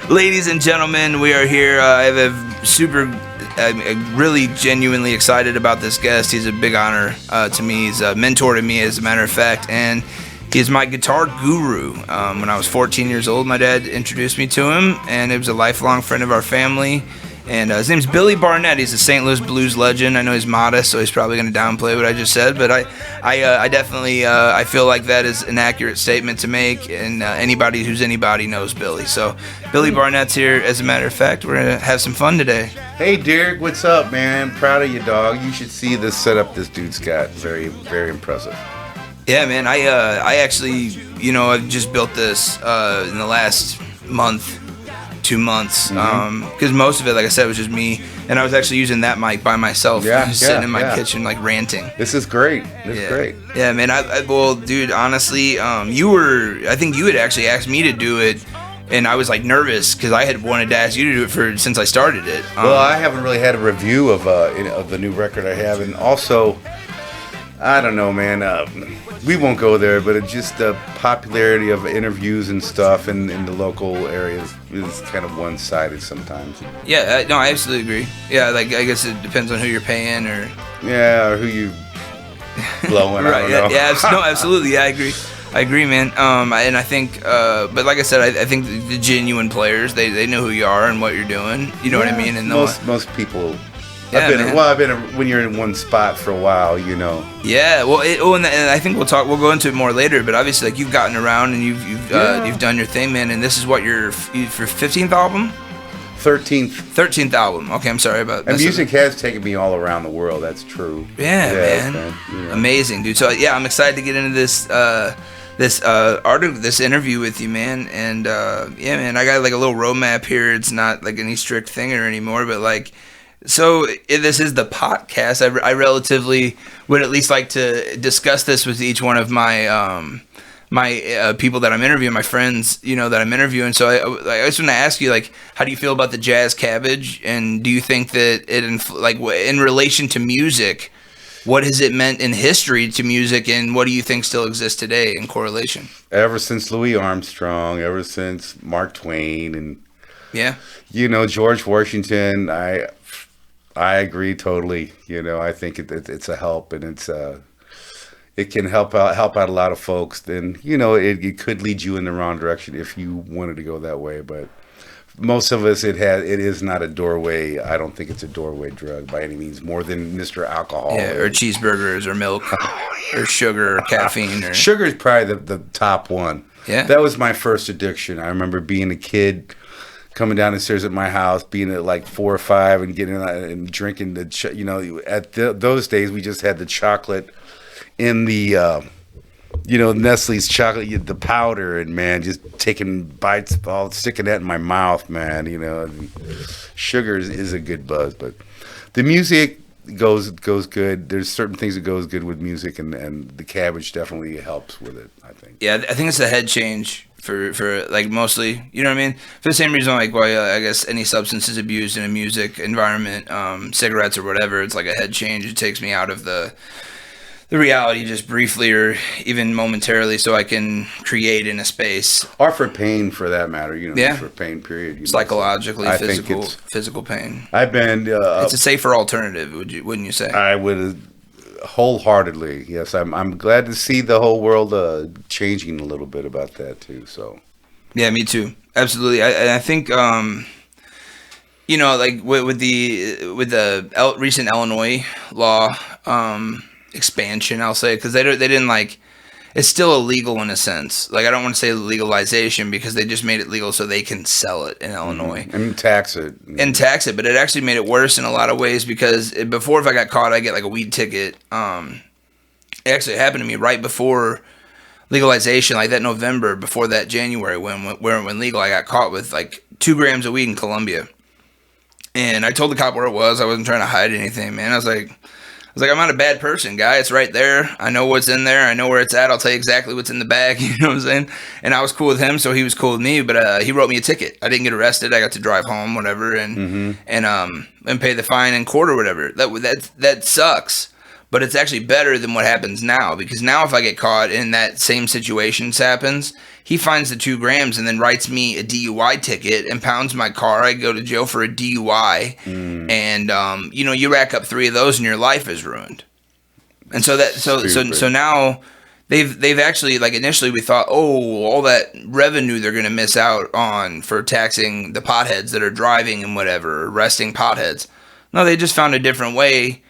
Ladies and gentlemen, we are here. I have really genuinely excited about this guest. He's a big honor to me. He's a mentor to me, as a matter of fact, and he is my guitar guru. When I was 14 years old, my dad introduced me to him, and he was a lifelong friend of our family. And his name's Billy Barnett. He's a St. Louis blues legend. I know he's modest, so he's probably going to downplay what I just said. But I definitely I feel like that is an accurate statement to make. And anybody who's anybody knows Billy. So Billy Barnett's here. As a matter of fact, we're going to have some fun today. Hey, Derek, what's up, man? Proud of you, dog. You should see this setup this dude's got. Very, very impressive. Yeah, man. I actually, I've just built this in the last month. 2 months, because most of it, like I said, was just me, and I was actually using that mic by myself, sitting in my kitchen, like ranting. This is great. Great. Yeah, man. Well, dude, honestly, I think you had actually asked me to do it, and I was like nervous because I had wanted to ask you to do it since I started it. Well, I haven't really had a review of the new record I have, and also, I don't know, man. We won't go there, but it's just the popularity of interviews and stuff in the local areas is kind of one-sided sometimes. Yeah, no, I absolutely agree. Yeah, like I guess it depends on who you're paying or who you blowing. Right. I don't know. No, absolutely. Yeah, I agree, man. And I think, but like I said, I think the genuine players they know who you are and what you're doing. You know what I mean? And most people. Yeah, I've been when you're in one spot for a while, Yeah, well, and I think we'll go into it more later. But obviously, like you've gotten around and you've done your thing, man. And this is what your 15th album. 13th album. Okay, I'm sorry about that. And music has taken me all around the world. That's true. Yeah, man. Amazing, dude. So yeah, I'm excited to get into this interview with you, man. And man, I got like a little roadmap here. It's not like any strict thing or anymore, but like. So this is the Potcast. I relatively would at least like to discuss this with each one of my people that I'm interviewing, my friends, that I'm interviewing. So I just want to ask you, like, how do you feel about the jazz Cabbage, and do you think that in relation to music, what has it meant in history to music, and what do you think still exists today in correlation? Ever since Louis Armstrong, ever since Mark Twain, and George Washington, I agree totally. I think it's a help, and it can help out a lot of folks. Then it could lead you in the wrong direction if you wanted to go that way. But most of us, it is not a doorway. I don't think it's a doorway drug by any means, more than Mr. Alcohol. Yeah, or cheeseburgers or milk or sugar or caffeine. Or sugar is probably the top one. Yeah, that was my first addiction. I remember being a kid. Coming down the stairs at my house, being at like 4 or 5, and getting and drinking those days we just had the chocolate in the Nestle's chocolate, the powder, and man, just taking bites, all sticking that in my mouth, man. Sugar is a good buzz, but the music goes good. There's certain things that goes good with music, and the Cabbage definitely helps with it, I think. Yeah, I think it's a head change. For like mostly, you know what I mean? For the same reason, like why I guess any substance is abused in a music environment, cigarettes or whatever, it's like a head change. It takes me out of the reality just briefly or even momentarily, so I can create in a space. Or for pain, for that matter, for pain. Period. Psychologically, physical pain. I've been. It's a safer alternative, wouldn't you say? I would. Wholeheartedly, yes. I'm glad to see the whole world changing a little bit about that too. So, yeah, me too. Absolutely. I think like with the recent Illinois law expansion, I'll say, because they didn't like. It's still illegal in a sense. Like I don't want to say legalization because they just made it legal so they can sell it in Illinois and tax it. But it actually made it worse in a lot of ways because before, if I got caught, I get like a weed ticket. It actually happened to me right before legalization, like that November before that January when legal. I got caught with like 2 grams of weed in Columbia, and I told the cop where it was. I wasn't trying to hide anything, man. I was like, I'm not a bad person, guy. It's right there. I know what's in there. I know where it's at. I'll tell you exactly what's in the bag. You know what I'm saying? And I was cool with him, so he was cool with me. But he wrote me a ticket. I didn't get arrested. I got to drive home, whatever, and pay the fine in court or whatever. That sucks. But it's actually better than what happens now, because now if I get caught and that same situation happens, he finds the 2 grams and then writes me a DUI ticket, impounds my car. I go to jail for a DUI, and you rack up 3 of those and your life is ruined. And so now they've actually, like, initially we thought, all that revenue they're going to miss out on for taxing the potheads that are driving and whatever, arresting potheads. No, they just found a different way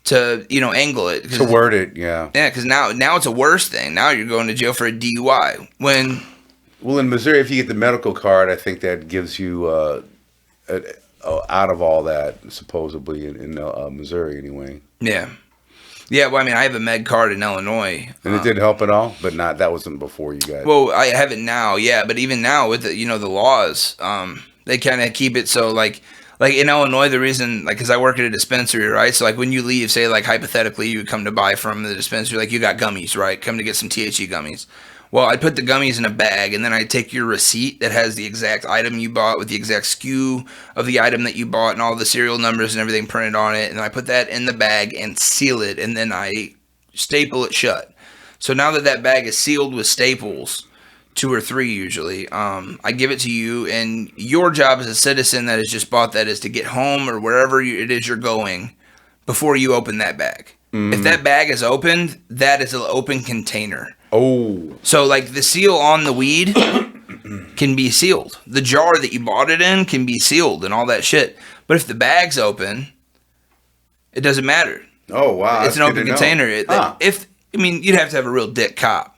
to angle it, to word it. Yeah, because now it's a worse thing. Now you're going to jail for a DUI. Well, in Missouri, if you get the medical card, I think that gives you out of all that, supposedly in Missouri anyway. Yeah. Well, I mean, I have a med card in Illinois, and it didn't help at all. But that wasn't before you got. Well, I have it now, yeah. But even now with the laws, they kind of keep it so like in Illinois, the reason, like, because I work at a dispensary, right? So, like, when you leave, say, like, hypothetically, you would come to buy from the dispensary, like, you got gummies, right? Come to get some THC gummies. Well, I'd put the gummies in a bag, and then I'd take your receipt that has the exact item you bought with the exact SKU of the item that you bought and all the serial numbers and everything printed on it, and I put that in the bag and seal it, and then I staple it shut. So now that bag is sealed with staples, 2 or 3 usually, I give it to you, and your job as a citizen that has just bought that is to get home or wherever it is you're going before you open that bag. If that bag is opened, that is an open container. Oh. So, like, the seal on the weed can be sealed. The jar that you bought it in can be sealed and all that shit. But if the bag's open, it doesn't matter. Oh, wow. It's an open container. You'd have to have a real dick cop.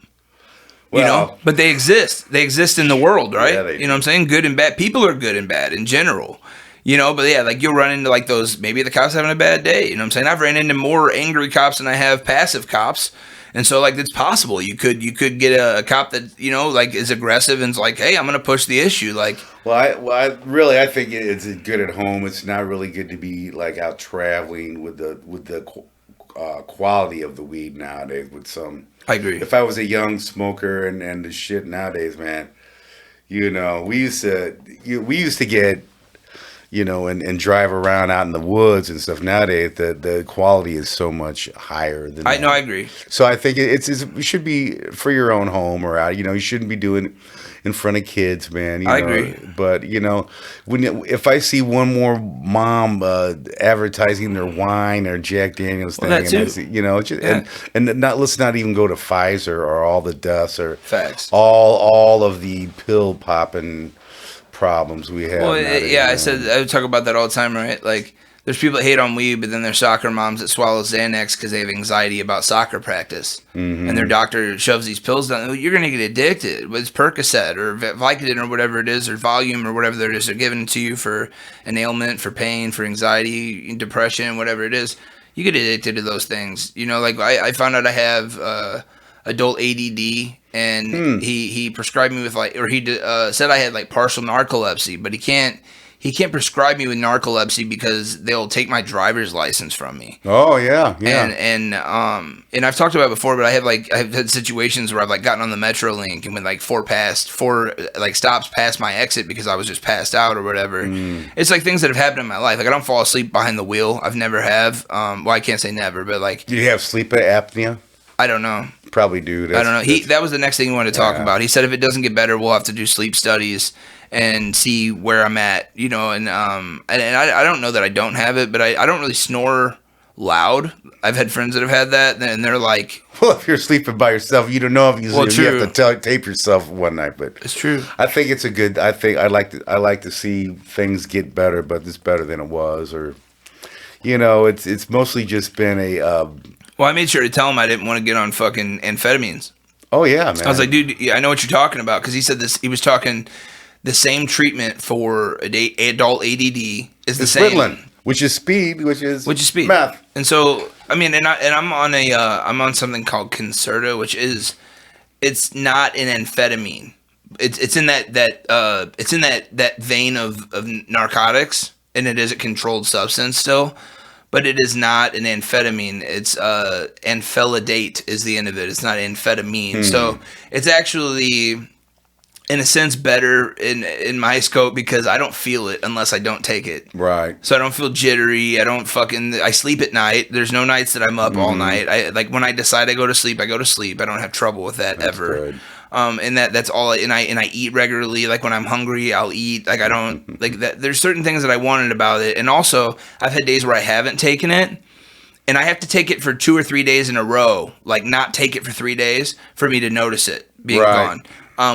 Well, but they exist. They exist in the world, right? Yeah, they do. You know what I'm saying? Good and bad. People are good and bad in general. But yeah, like, you'll run into, like, those, maybe the cop's having a bad day. You know what I'm saying? I've ran into more angry cops than I have passive cops. And so, like, it's possible. You could get a cop that, like, is aggressive and is like, hey, I'm going to push the issue. Like, I think it's good at home. It's not really good to be, like, out traveling with the quality of the weed nowadays with some. I agree. If I was a young smoker and the shit nowadays, man, we used to get, and drive around out in the woods and stuff. Nowadays, the quality is so much higher than that. I agree. So I think it should be for your own home or out. You shouldn't be doing it in front of kids, man. I agree. But if I see one more mom advertising their wine or Jack Daniel's thing, that too. Let's not even go to Pfizer or all the deaths or facts. All of the pill popping problems we have. Well, I would talk about that all the time, right? Like, there's people that hate on weed, but then there's soccer moms that swallow Xanax because they have anxiety about soccer practice, and their doctor shoves these pills down. You're gonna get addicted. It's Percocet or Vicodin or whatever it is, or Valium or whatever it is they're giving to you for an ailment, for pain, for anxiety, depression, whatever it is. You get addicted to those things. Like, I found out I have adult ADD. And he prescribed me with, like, or he said I had, like, partial narcolepsy, but he can't prescribe me with narcolepsy because they'll take my driver's license from me. Oh yeah. And I've talked about it before, but I've had situations where I've, like, gotten on the Metrolink and when, like, four stops past my exit because I was just passed out or whatever. It's like things that have happened in my life. Like, I don't fall asleep behind the wheel. I've never have. I can't say never, but, like, do you have sleep apnea? I don't know. Probably do. I don't know. That was the next thing he wanted to talk about. He said if it doesn't get better, we'll have to do sleep studies and see where I'm at. And I don't know that I don't have it, but I don't really snore loud. I've had friends that have had that, and they're like, well, if you're sleeping by yourself, you don't know if you have to tape yourself one night. But it's true. I think it's a good. I think I like to see things get better, but it's better than it was, or it's mostly just been a. Well, I made sure to tell him I didn't want to get on fucking amphetamines. Oh, yeah, man. I was like, dude, I know what you're talking about. Because he said this. He was talking the same treatment for adult ADD is the same. Ritalin, which is speed, which is speed. Meth. And so, I mean, I'm on I'm on something called Concerta, which is, it's not an amphetamine. It's in that vein of narcotics, and it is a controlled substance still. But it is not an amphetamine. It's amphelidate is the end of it. It's not amphetamine. So it's actually in a sense, better in my scope because I don't feel it unless I don't take it. Right. So I don't feel jittery. I sleep at night. There's no nights that I'm up all night. When I decide I go to sleep, I go to sleep. I don't have trouble with that ever. Good. And that's all. And I eat regularly. Like when I'm hungry, I'll eat. Like I don't like that. There's certain things that I wanted about it. And also I've had days where I haven't taken it. And I have to take it for 2 or 3 days in a row. Like not take it for 3 days for me to notice it being gone.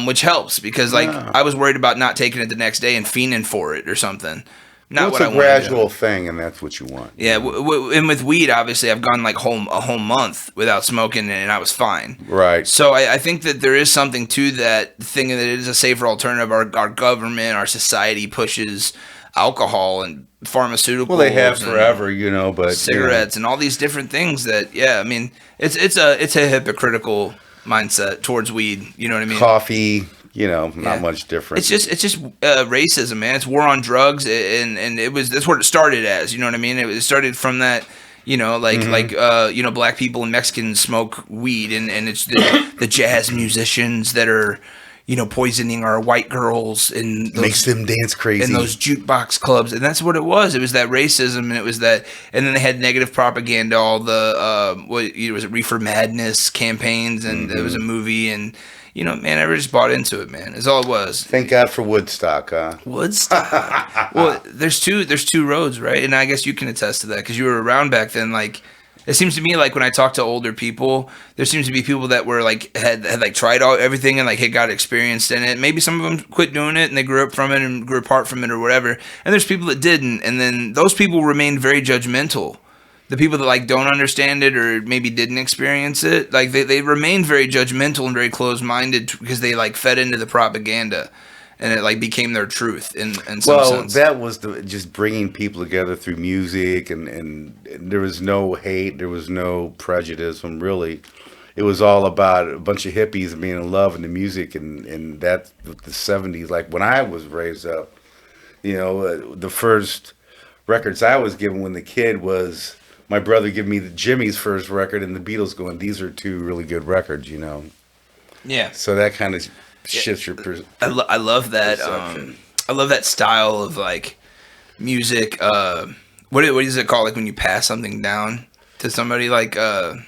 Which helps because I was worried about not taking it the next day and fiending for it or something. Not what I want. It's a gradual thing, and that's what you want. Yeah, and with weed, obviously, I've gone like a whole month without smoking, and I was fine. Right. So I think that there is something to that thing that it is a safer alternative. Our government, our society pushes alcohol and pharmaceuticals. Well, they have forever, but cigarettes and all these different things that. Yeah, I mean, it's a hypocritical mindset towards weed. You know what I mean? Coffee, not much different. It's just racism, man. It's war on drugs, and that's what it started as. You know what I mean? It started from that. Black people and Mexicans smoke weed, and it's the jazz musicians that are. Poisoning our white girls and makes them dance crazy in those jukebox clubs, and that's what it was. It was that racism, and it was that, and then they had negative propaganda, all the was it Reefer Madness campaigns, and there was a movie, and man, I just bought into it, man. Is all it was. Thank God for Woodstock, huh? Woodstock. Well, there's two roads, right? And I guess you can attest to that because you were around back then, like. It seems to me like when I talk to older people, there seems to be people that were like had tried everything and like had got experienced in it. Maybe some of them quit doing it and they grew up from it and grew apart from it or whatever. And there's people that didn't, and then those people remained very judgmental. The people that like don't understand it or maybe didn't experience it, like they remained very judgmental and very closed-minded because they like fed into the propaganda. And it like became their truth in some sense. Well, that was just bringing people together through music, and there was no hate, there was no prejudice. Really, it was all about a bunch of hippies being in love and the music, and that the '70s. Like when I was raised up, the first records I was given when the kid was my brother giving me the Jimmy's first record, and the Beatles going, "These are two really good records," Yeah. So that kind of. Shifts your I love that. I love that style of like music. What is it called? Like when you pass something down to somebody, like I'm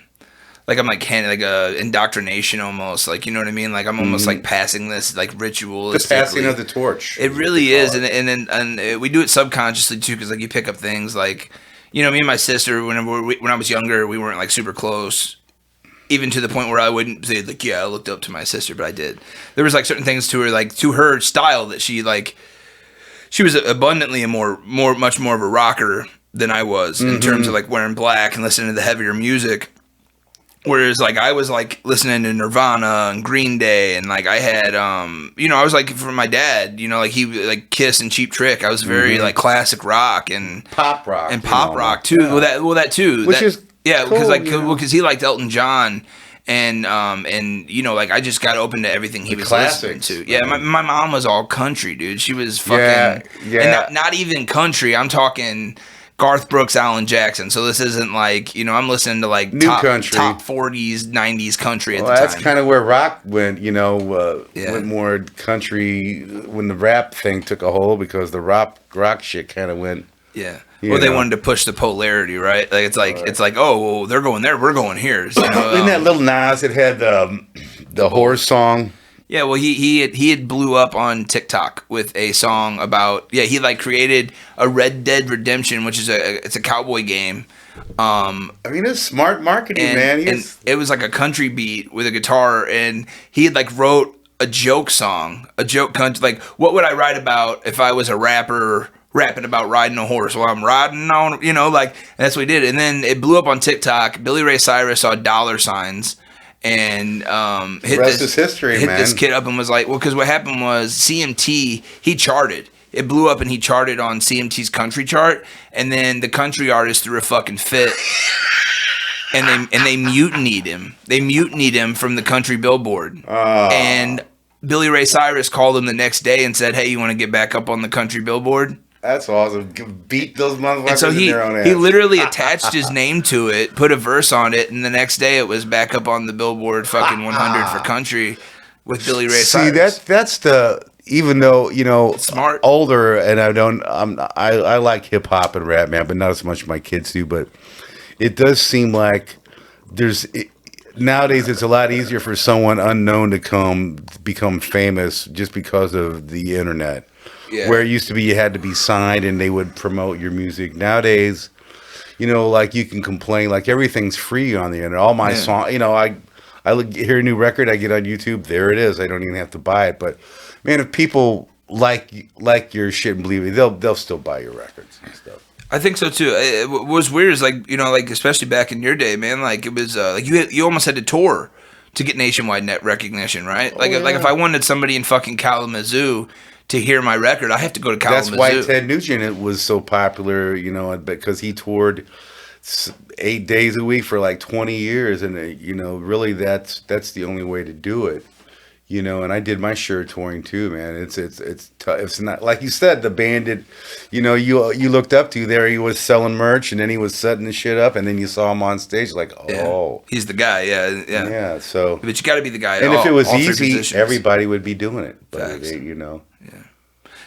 like indoctrination almost. Like you know what I mean? Like I'm almost like passing this like ritual. The passing of the torch. It really is, and we do it subconsciously too, because like you pick up things like me and my sister when I was younger, we weren't like super close. Even to the point where I wouldn't say like, yeah, I looked up to my sister, but I did. There was like certain things to her, like to her style that she was abundantly much more of a rocker than I was in terms of like wearing black and listening to the heavier music. Whereas like I was like listening to Nirvana and Green Day, and like I had I was like from my dad, like he like Kiss and Cheap Trick. I was very like classic rock and pop rock too. Yeah. Well that too. Which is yeah, because because he liked Elton John, and like I just got open to everything he was listening to. Yeah, my mom was all country, dude. She was fucking and not even country. I'm talking Garth Brooks, Alan Jackson. So this isn't like I'm listening to like new top 40s, 90s country at the time. Well, that's kind of where rock went. Went more country when the rap thing took a hold, because the rock shit kind of went. Yeah. Well, they wanted to push the polarity, right? Like it's like oh, well, they're going there, we're going here. Isn't that Lil Nas? It had the horse song. Yeah, well, he had blew up on TikTok with a song about he like created a Red Dead Redemption, which is it's a cowboy game. It's smart marketing, man. And it was like a country beat with a guitar, and he had like wrote a joke song, country. Like, what would I write about if I was a rapper? Rapping about riding a horse. Well, I'm riding on, and that's what he did. And then it blew up on TikTok. Billy Ray Cyrus saw dollar signs and hit this kid up and was like, well, because what happened was CMT, he charted. It blew up and he charted on CMT's country chart, and then the country artist threw a fucking fit. And they mutinied him. They mutinied him from the country billboard. And Billy Ray Cyrus called him the next day and said, hey, you want to get back up on the country billboard? That's awesome. Beat those motherfuckers and so in their own ass. He literally attached his name to it, put a verse on it, and the next day it was back up on the Billboard fucking 100 for country. with Billy Ray See, Cyrus. that's the, even though, It's smart. older, and I like hip hop and rap, man, but not as much as my kids do. But it does seem like nowadays it's a lot easier for someone unknown to become famous just because of the internet. Yeah. Where it used to be you had to be signed and they would promote your music. Nowadays, like you can complain, like everything's free on the internet. All my songs, I hear a new record, I get on YouTube, there it is. I don't even have to buy it. But man, if people like your shit and believe it, they'll still buy your records and stuff. I think so too. What was weird is like especially back in your day, man. Like it was like you almost had to tour to get nationwide net recognition, right? Like if I wanted somebody in fucking Kalamazoo to hear my record, I have to go to Kalamazoo. That's why Ted Nugent was so popular, because he toured 8 days a week for like 20 years, and really that's the only way to do it. And I did my share of touring too, man. It's tough. It's not like you said, the bandit, you looked up to there. He was selling merch, and then he was setting the shit up, and then you saw him on stage, like, oh, he's the guy. Yeah. So, but you got to be the guy. And if it was easy, positions. everybody would be doing it. But Yeah.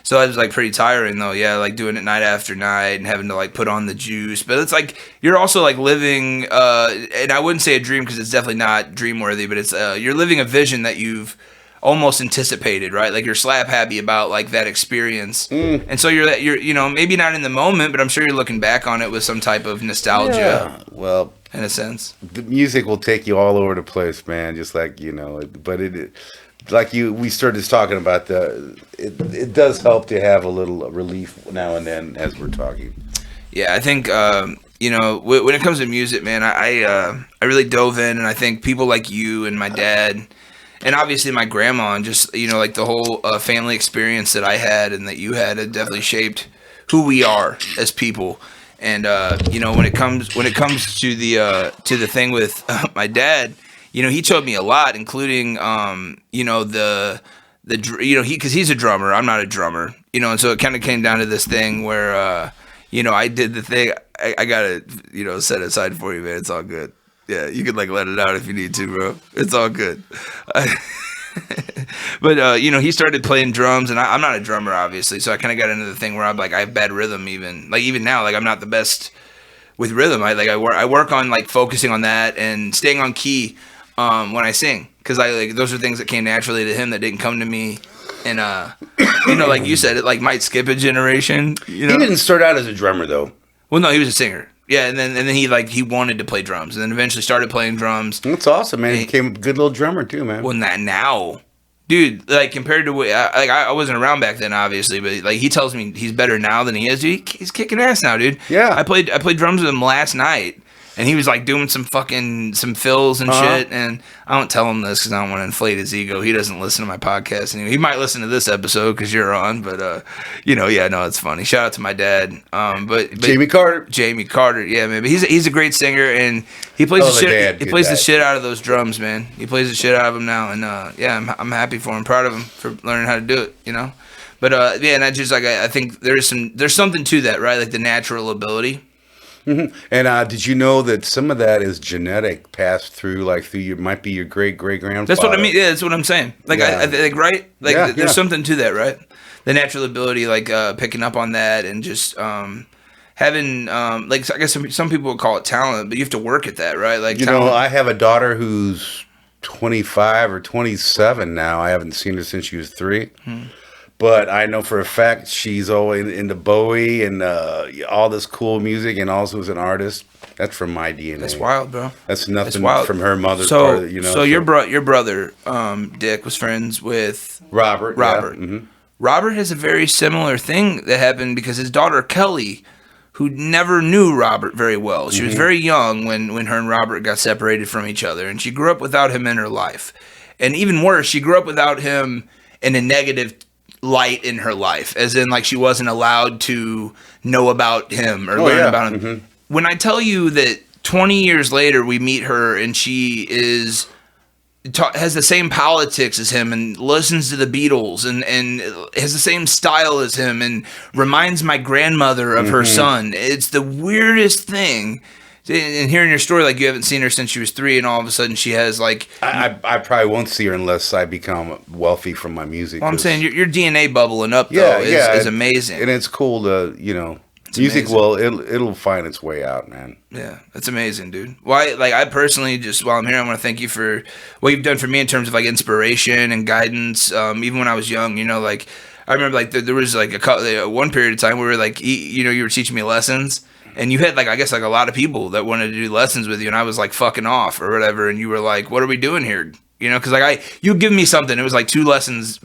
So it was like pretty tiring though, yeah, like doing it night after night and having to like put on the juice. But it's like you're also like living, and I wouldn't say a dream because it's definitely not dream worthy, but it's you're living a vision that you've almost anticipated, right? Like you're slap happy about like that experience, and so you're maybe not in the moment, but I'm sure you're looking back on it with some type of nostalgia. Yeah. Well, in a sense, the music will take you all over the place, man. Just like but it. Like we started talking about it does help to have a little relief now and then as we're talking. Yeah, I think when it comes to music, man, I really dove in, and I think people like you and my dad, and obviously my grandma, and just like the whole family experience that I had and that you had, it definitely shaped who we are as people. And when it comes to the thing with my dad. He taught me a lot, including, because he's a drummer. I'm not a drummer, and so it kind of came down to this thing where, I did the thing. I got to, set it aside for you, man. It's all good. Yeah, you can let it out if you need to, bro. It's all good. But, he started playing drums, and I'm not a drummer, obviously. So I kind of got into the thing where I'm like, I have bad rhythm even. Like, even now, I'm not the best with rhythm. I work on, focusing on that and staying on key. When I sing, because those are things that came naturally to him that didn't come to me, and like you said, it might skip a generation. He didn't start out as a drummer though. Well, no, he was a singer. Yeah, and then he wanted to play drums, and then eventually started playing drums. That's awesome, man. He became a good little drummer too, man. Well, not now, dude. Compared to what I wasn't around back then, obviously, but he tells me he's better now than he is. Dude, he's kicking ass now, dude. Yeah, I played drums with him last night. And he was doing some fills and shit. And I don't tell him this because I don't want to inflate his ego. He doesn't listen to my podcast. And he might listen to this episode because you're on. But, it's funny. Shout out to my dad. But Jamie Carter. Yeah, man. But he's a great singer. And he plays the shit out of those drums, man. He plays the shit out of them now. And, I'm happy for him. Proud of him for learning how to do it, But, and I just, I think there's something to that, right? Like the natural ability. Mm-hmm. And did you know that some of that is genetic, passed through might be your great grandfather? That's what I mean. Yeah, that's what I'm saying. I think right. There's something to that, right? The natural ability, picking up on that, and just having I guess some people would call it talent, but you have to work at that, right? I have a daughter who's 25 or 27 now. I haven't seen her since she was 3. But I know for a fact she's always into Bowie and all this cool music, and also is an artist. That's from my DNA. That's wild, bro. That's nothing from her mother's part. So your brother, Dick, was friends with Robert. Yeah. Mm-hmm. Robert has a very similar thing that happened because his daughter Kelly, who never knew Robert very well, she was very young when her and Robert got separated from each other, and she grew up without him in her life. And even worse, she grew up without him in a negative light in her life, as in she wasn't allowed to know about him or learn about him. Mm-hmm. When I tell you that 20 years later we meet her and she has the same politics as him and listens to the Beatles and has the same style as him and reminds my grandmother of her son, it's the weirdest thing And hearing your story, like you haven't seen her since she was 3, and all of a sudden she has like. I probably won't see her unless I become wealthy from my music. Well, I'm saying your DNA bubbling up though is amazing, and it's cool to music. Amazing. Well, it'll find its way out, man. Yeah, that's amazing, dude. Why? Like I personally, just while I'm here, I want to thank you for what you've done for me in terms of like inspiration and guidance. Even when I was young, like I remember like there was like one period of time where like you were teaching me lessons. And you had like I guess like a lot of people that wanted to do lessons with you, and I was like fucking off or whatever, and you were like, "What are we doing here?" Because like you give me something. It was like 2 lessons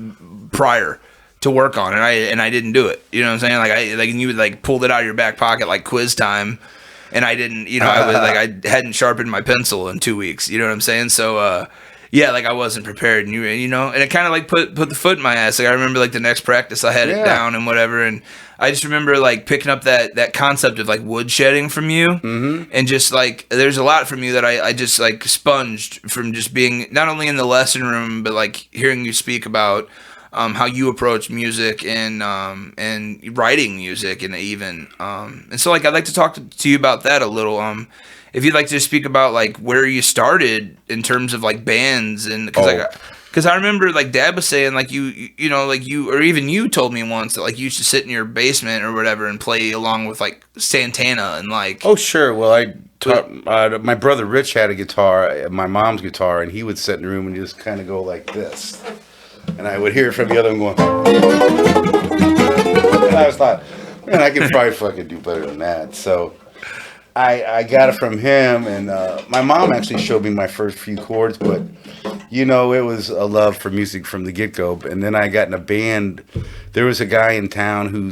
prior to work on, and I didn't do it. You know what I'm saying? And you would like pulled it out of your back pocket like quiz time, and I didn't. I was like I hadn't sharpened my pencil in 2 weeks. You know what I'm saying? So yeah, like I wasn't prepared, and and it kind of like put the foot in my ass. Like I remember like the next practice I had it down and whatever, and I just remember like picking up that concept of like wood shedding from you, and just like there's a lot from you that I just like sponged from just being not only in the lesson room but like hearing you speak about how you approach music and writing music and so like I'd like to talk to you about that a little. If you'd like to just speak about like where you started in terms of like bands and because I remember like Dad was saying like you or even you told me once that like you used to sit in your basement or whatever and play along with like Santana and like. Oh sure, well I taught my brother Rich had a guitar, my mom's guitar, and he would sit in the room and just kind of go like this, and I would hear it from the other one going. And I was like, man, I could probably fucking do better than that. So. I got it from him, and my mom actually showed me my first few chords, but it was a love for music from the get-go. And then I got in a band. There was a guy in town who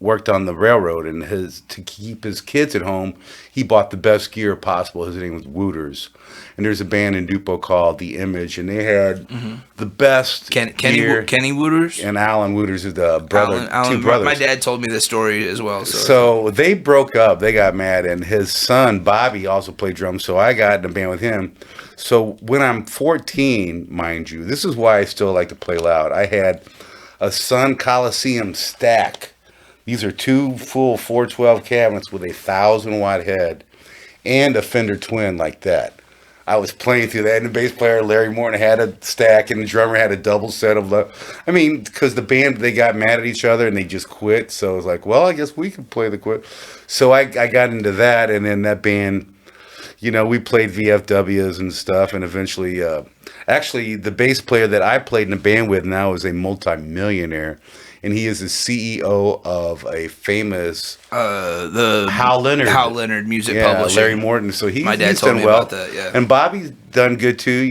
worked on the railroad, and to keep his kids at home, he bought the best gear possible. His name was Wooters. And there's a band in Dupo called The Image, and they had the best gear. Kenny Wooters? And Alan Wooters is the brother, two brothers. My dad told me this story as well. So they broke up. They got mad, and his son, Bobby, also played drums, so I got in a band with him. So when I'm 14, mind you, this is why I still like to play loud. I had a Sun Coliseum stack. These are 2 full 412 cabinets with a 1,000-watt head and a Fender Twin like that. I was playing through that, and the bass player, Larry Morton, had a stack, and the drummer had a double set of because the band, they got mad at each other, and they just quit, so I was like, well, I guess we can play the quit. So I got into that, and then that band, we played VFWs and stuff, and eventually, actually, the bass player that I played in the band with now is a multi-millionaire, and he is the CEO of a famous the Hal Leonard music publishing. Larry Morton. So my dad told me about that. Yeah, and Bobby's done good too.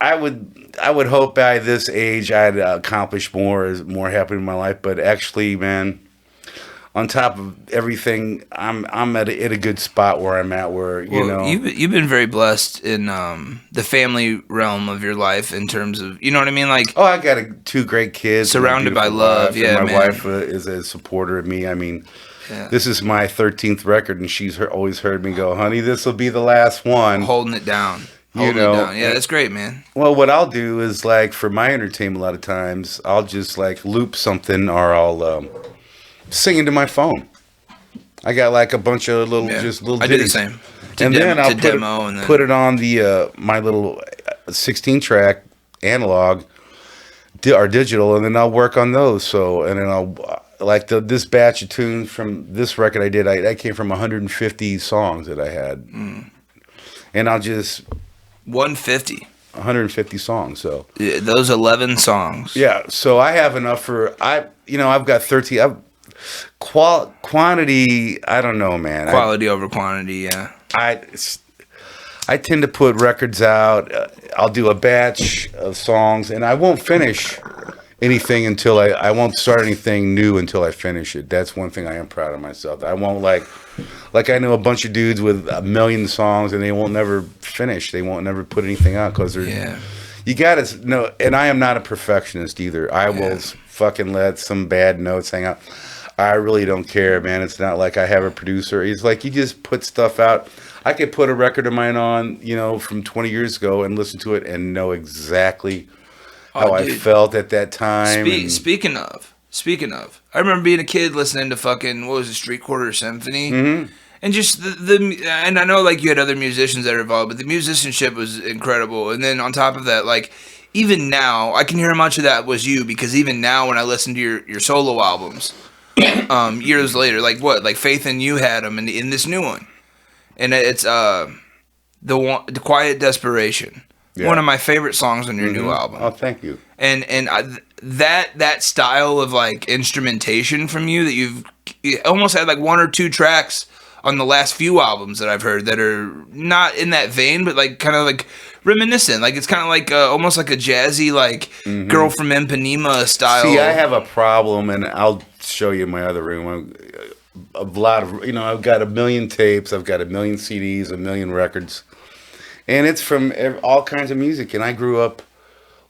I would hope by this age I'd accomplish more happening in my life. But actually, man, on top of everything, I'm at a good spot where I'm at. Where you've been very blessed in the family realm of your life in terms of what I mean. Like, I got 2 great kids, surrounded by love. My wife is a supporter of me. I mean, this is my 13th record, and she's always heard me go, "Honey, this will be the last one." Holding it down. Yeah, that's great, man. Well, what I'll do is like for my entertainment, a lot of times I'll just like loop something, or I'll singing to my phone. I got like a bunch of little ditties. I did the same. Then I'll put it on the my little 16-track analog or digital, and then I'll work on those. So, and then I'll like this batch of tunes from this record I did. I came from 150 songs that I had, and I'll just 150 songs. So those 11 songs. Yeah. So I have enough for I've got 13. Quantity, I don't know, man. Quality over quantity, yeah. I tend to put records out. I'll do a batch of songs, and I won't finish anything until I won't start anything new until I finish it. That's one thing I am proud of myself. I won't like I know a bunch of dudes with 1 million songs, and they won't never finish. They won't never put anything out because they're. You gotta know, and I am not a perfectionist either. I will fucking let some bad notes hang out. I really don't care, man. It's not like I have a producer. It's like you just put stuff out. I could put a record of mine on, from 20 years ago and listen to it and know exactly how I felt at that time. Speaking of, Speaking of, I remember being a kid listening to fucking, what was it, Street Quarter Symphony? Mm-hmm. And just and I know like you had other musicians that are involved, but the musicianship was incredible. And then on top of that, like even now, I can hear how much of that was you, because even now when I listen to your solo albums, years later, like Faith in You had them in this new one, and it's the Quiet Desperation, one of my favorite songs on your new album. Oh, thank you. And that style of like instrumentation from you that you almost had like one or two tracks on the last few albums that I've heard that are not in that vein, but like kind of like reminiscent. Like it's kind of like almost like a jazzy like Girl from Ipanema style. See, I have a problem, and I'll show you my other room. A lot of, I've got 1 million tapes, I've got 1 million CDs, 1 million records, and it's from all kinds of music. And I grew up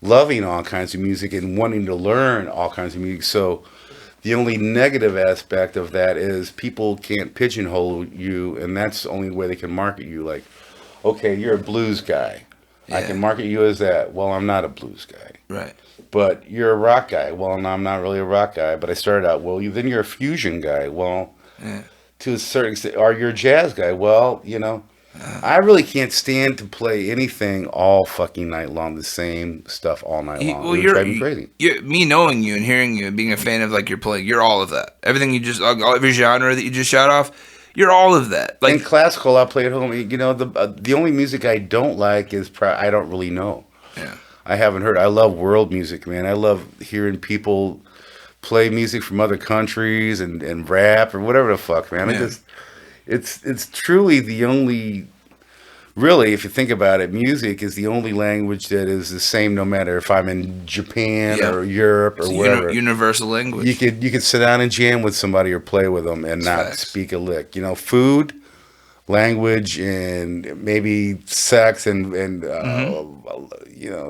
loving all kinds of music and wanting to learn all kinds of music. So the only negative aspect of that is people can't pigeonhole you, and that's the only way they can market you. Like, okay, you're a blues guy. Yeah. I can market you as that. Well, I'm not a blues guy. Right. But you're a rock guy. Well, no, I'm not really a rock guy, but I started out, well, then you're a fusion guy. Well, to a certain extent, or you're a jazz guy. Well, I really can't stand to play anything all fucking night long, the same stuff all night long. Well, you're crazy. Me knowing you and hearing you and being a fan of like your playing, you're all of that. Everything you just, every genre that you just shot off, you're all of that. Like in classical, I play at home. The only music I don't like is I don't really know. Yeah, I haven't heard. I love world music, man. I love hearing people play music from other countries and rap or whatever the fuck, man. Yeah. It's truly the only, really, if you think about it, music is the only language that is the same no matter if I'm in Japan or Europe or wherever. Universal language. You could sit down and jam with somebody or play with them and not speak a lick. Food, language, and maybe sex and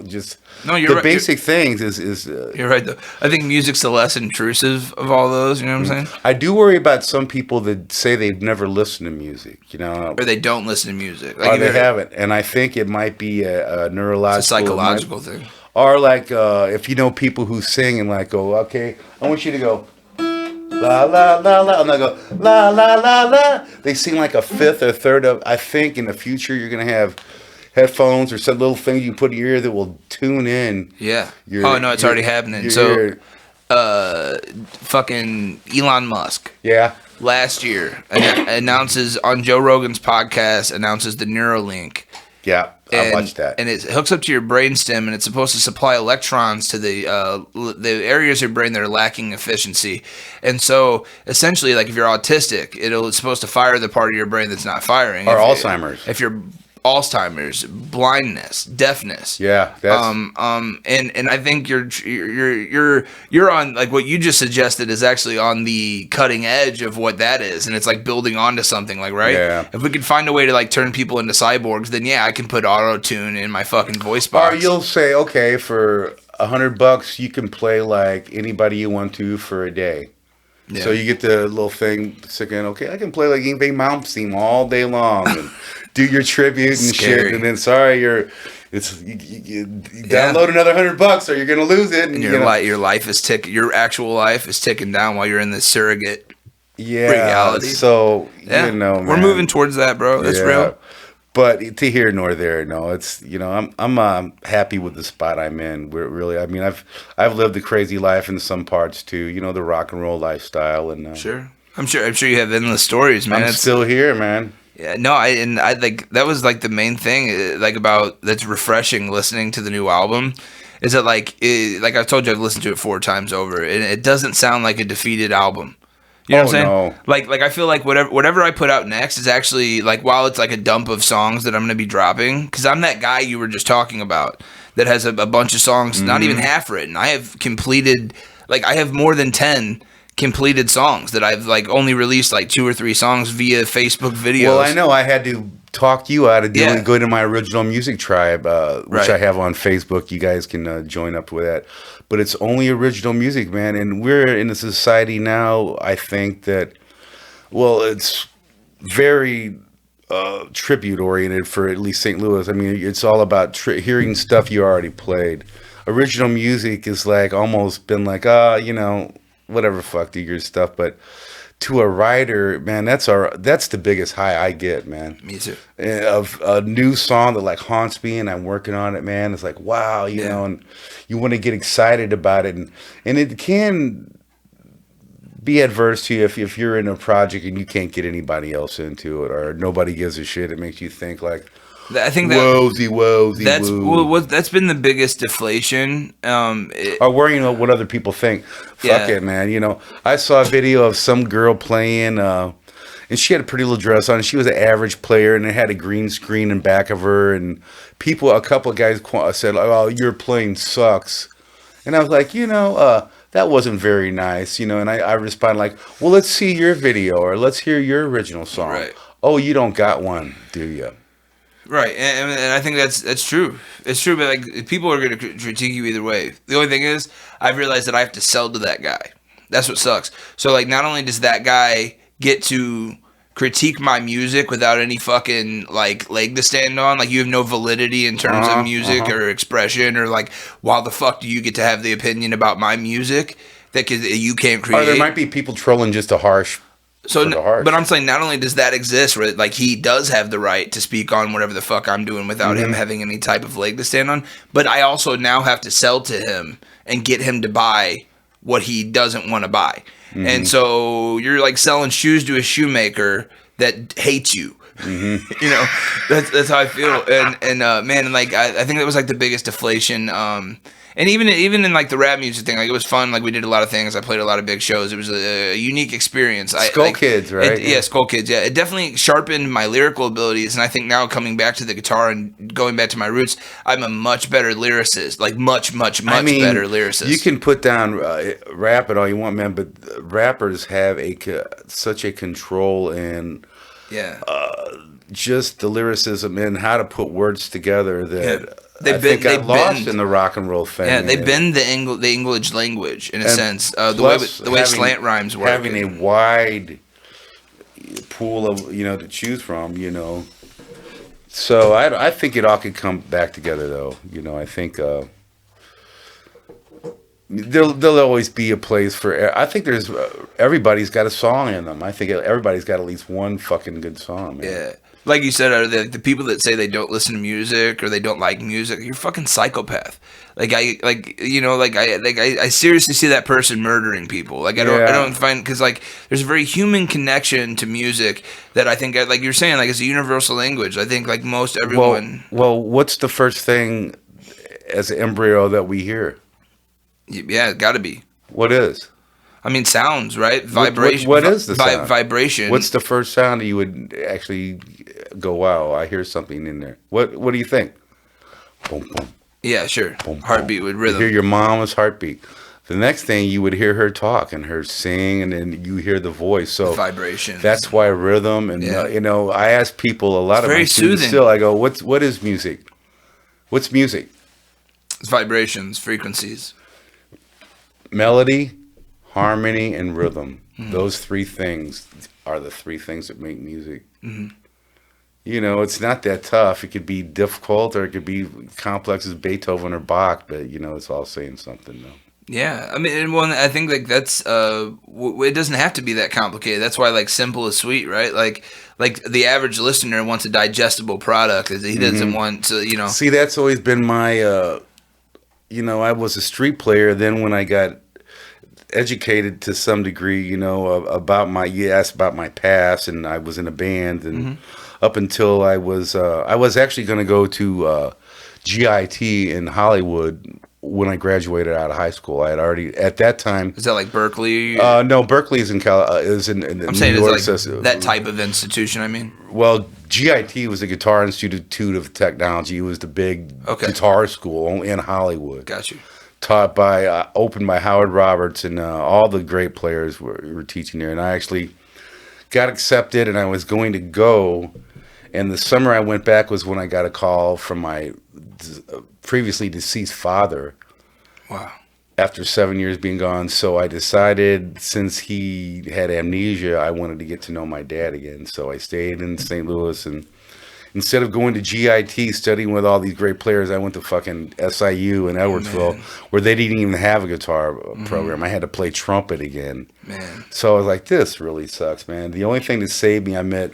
just the basic things is you're right though. I think music's the less intrusive of all those. You know what I'm saying? I do worry about some people that say they've never listened to music. Or they don't listen to music. Like, or they haven't, and I think it might be a neurological, it's a psychological thing. Or like if people who sing and like go, okay, I want you to go la la la la, and they go la la la la. They sing like a fifth or third of. I think in the future you're gonna have headphones or some little thing you can put in your ear that will tune in. Yeah. It's already happening. So, fucking Elon Musk. Yeah. Last year announces on Joe Rogan's podcast the Neuralink. Yeah, I watched that. And it hooks up to your brainstem, and it's supposed to supply electrons to the areas of your brain that are lacking efficiency. And so, essentially, like if you're autistic, it's supposed to fire the part of your brain that's not firing. Or Alzheimer's. If you're Alzheimer's, blindness, deafness. Yeah. That's... And I think you're on, like what you just suggested is actually on the cutting edge of what that is, and it's like building onto something, like, right? Yeah. If we could find a way to like turn people into cyborgs, then yeah, I can put auto tune in my fucking voice box. Or you'll say, okay, for $100 you can play like anybody you want to for a day. Yeah. So you get the little thing sticking. Okay, I can play like Yngwie Malmsteen all day long and do your tribute and shit. And then you download another $100 or you're gonna lose it. And your life is ticking. Your actual life is ticking down while you're in this surrogate reality. So man, we're moving towards that, bro. That's real. But to here nor there, no. It's I'm happy with the spot I'm in. We're really, I've lived a crazy life in some parts too. The rock and roll lifestyle, and sure, I'm sure you have endless stories, man. I'm still here, man. Yeah, no, I like that was like the main thing, like about that's refreshing listening to the new album, is that like I told you I've listened to it 4 times over, and it doesn't sound like a defeated album. You know what I'm saying? No. Like I feel like whatever I put out next is actually like, while it's like a dump of songs that I'm gonna be dropping, because I'm that guy you were just talking about that has a bunch of songs not even half written. I have completed, like I have more than 10 completed songs that I've like only released like 2 or 3 songs via Facebook videos. Well, I know I had to talk you out of going to my original music tribe, which I have on Facebook. You guys can join up with that. But it's only original music, man. And we're in a society now, I think that, well, it's very tribute-oriented for at least St. Louis. I mean, it's all about hearing stuff you already played. Original music is like almost been like, whatever fuck do your stuff, but to a writer, man, that's the biggest high I get, man. Me too. Of a new song that like haunts me, and I'm working on it, man. It's like, wow, you know, and you want to get excited about it, and it can be adverse to you if you're in a project and you can't get anybody else into it, or nobody gives a shit. It makes you think like, I think that that's been the biggest deflation. Or worrying about what other people think. Fuck it, man. You know, I saw a video of some girl playing, and she had a pretty little dress on. She was an average player, and it had a green screen in back of her. And a couple of guys said, "Oh, your playing sucks," and I was like, that wasn't very nice, And I responded like, "Well, let's see your video, or let's hear your original song." Right. Oh, you don't got one, do you? Right, and I think that's true. It's true, but like people are going to critique you either way. The only thing is, I've realized that I have to sell to that guy. That's what sucks. So like, not only does that guy get to critique my music without any fucking like leg to stand on, like you have no validity in terms of music or expression, or like, why the fuck do you get to have the opinion about my music that you can't create? Or there might be people trolling just a harsh. But I'm saying not only does that exist, where like he does have the right to speak on whatever the fuck I'm doing without him having any type of leg to stand on, but I also now have to sell to him and get him to buy what he doesn't want to buy. And so you're like selling shoes to a shoemaker that hates you. That's how I feel. And man, like I think that was like the biggest deflation. And even in like the rap music thing, like it was fun. Like we did a lot of things. I played a lot of big shows. It was a unique experience. Skull Kids, right? Skull Kids. Yeah, it definitely sharpened my lyrical abilities. And I think now coming back to the guitar and going back to my roots, I'm a much better lyricist. Like much better lyricist. You can put down rap and all you want, man, but rappers have such a control in just the lyricism and how to put words together that. Yeah. They've lost in the rock and roll thing. Yeah, they bend the English language in a sense. The way slant rhymes work. Having a wide pool of to choose from. So I think it all could come back together though. I think there'll always be a place for. I think everybody's got a song in them. I think everybody's got at least one fucking good song. Man. Yeah. Like you said, are the people that say they don't listen to music or they don't like music, you're a fucking psychopath. I seriously see that person murdering people. Like I don't find, because like there's a very human connection to music that I think, like you're saying, like it's a universal language. I think like most everyone. Well, what's the first thing as an embryo that we hear? Yeah, it got to be. What is? I mean, sounds, right? Vibration. What is the sound? Vibration. What's the first sound that you would actually go, wow, I hear something in there? What do you think? Boom, boom. Yeah, sure. Boom, heartbeat boom. with rhythm. You hear your mama's heartbeat. The next thing you would hear her talk and her sing, and then you hear the voice. So vibration. That's why rhythm and I ask people a lot of my students still. I go, what is music? What's music? It's vibrations, frequencies, melody, harmony, and rhythm. Those three things are the three things that make music. It's not that tough. It could be difficult or it could be complex as Beethoven or Bach, but it's all saying something though. Yeah, I mean, I think like that's it doesn't have to be that complicated. That's why like simple is sweet, right? Like the average listener wants a digestible product. He doesn't want to, See, that's always been my I was a street player. Then when I got educated to some degree, you asked about my past, and I was in a band, and up until I was actually going to go to GIT in Hollywood when I graduated out of high school. I had already at that time. Is that like Berkeley? No, Berkeley is in I'm saying New York, it's like that type of institution. I mean, well, GIT was the Guitar Institute of Technology. It was the big guitar school in Hollywood. Got you. Taught by, opened by Howard Roberts, and all the great players were teaching there. And I actually got accepted, and I was going to go. And the summer I went back was when I got a call from my previously deceased father. Wow. After 7 years being gone. So I decided, since he had amnesia, I wanted to get to know my dad again. So I stayed in St. Louis, and instead of going to GIT studying with all these great players, I went to fucking SIU in Edwardsville, where they didn't even have a guitar program. I had to play trumpet again. Man. So I was like, this really sucks, man. The only thing that saved me, I met.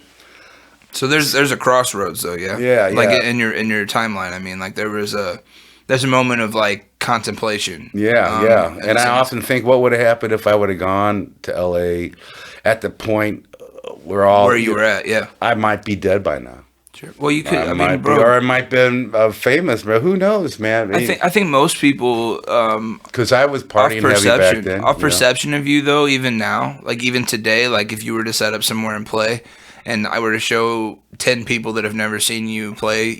So there's a crossroads though, yeah. Yeah, like yeah. in your timeline. I mean, like there's a moment of like contemplation. Yeah. And I often think, what would have happened if I would have gone to LA at the point where you were at? Yeah, I might be dead by now. Sure. Well, you could. I mean, might bro, be, or I might have been famous, bro. Who knows, man? I think most people. Because I was partying heavy back then. Off perception of you, though, even now, like even today, like if you were to set up somewhere and play, and I were to show 10 people that have never seen you play,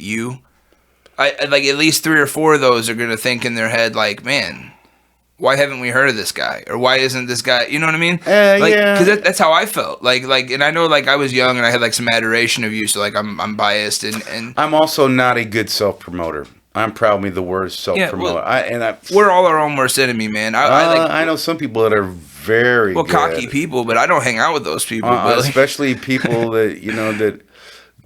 I like at least 3 or 4 of those are gonna think in their head, like, man, why haven't we heard of this guy? Or why isn't this guy? You know what I mean? Like, yeah. Because that's how I felt. Like, and I know, like, I was young and I had like some adoration of you, so like I'm biased and I'm also not a good self promoter. I'm probably the worst self promoter. We're all our own worst enemy, man. I know some people that are very good. Cocky people, but I don't hang out with those people. Especially people that that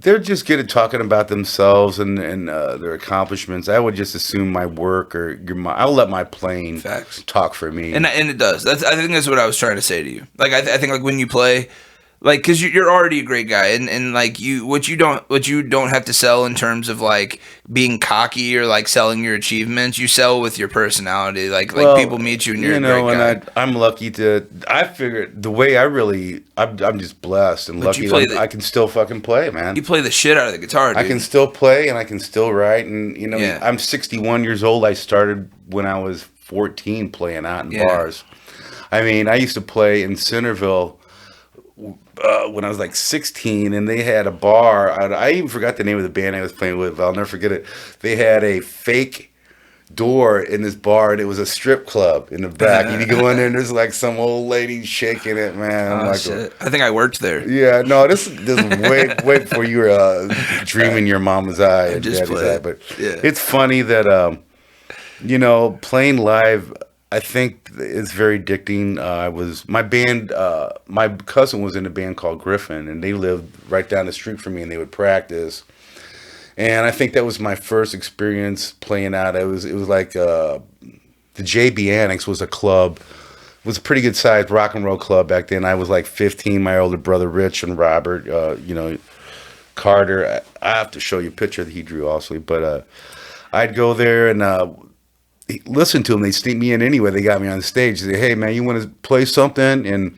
they're just good at talking about themselves and their accomplishments. I would just assume my work I'll let my playing talk for me. And it does. I think that's what I was trying to say to you. Like I think like when you play, like because you're already a great guy, and like what you don't have to sell in terms of like being cocky or like selling your achievements. You sell with your personality. Like people meet you and you're a great guy. And I'm lucky to. I figured the way I'm just blessed and lucky. I can still fucking play, man. You play the shit out of the guitar, dude. I can still play and I can still write, and I'm 61 years old. I started when I was 14 playing out in bars. I mean, I used to play in Centerville. When I was like 16, and they had a bar. I even forgot the name of the band I was playing with. I'll never forget it. They had a fake door in this bar, and it was a strip club in the back. And you go in there, and there's like some old lady shaking it, man. I'm like, shit. I think I worked there. Yeah, no, this is way before you were dreaming your mama's eye and daddy's eye. But it's funny that playing live, I think it's very addicting. My cousin was in a band called Griffin, and they lived right down the street from me, and they would practice. And I think that was my first experience playing out. It was like the JB Annex was a club. It was a pretty good sized rock and roll club back then. I was like 15. My older brother Rich and Robert, Carter. I have to show you a picture that he drew also. But I'd go there and listen to them. They sneak me in anyway. They got me on stage. They say, hey, man, you want to play something? And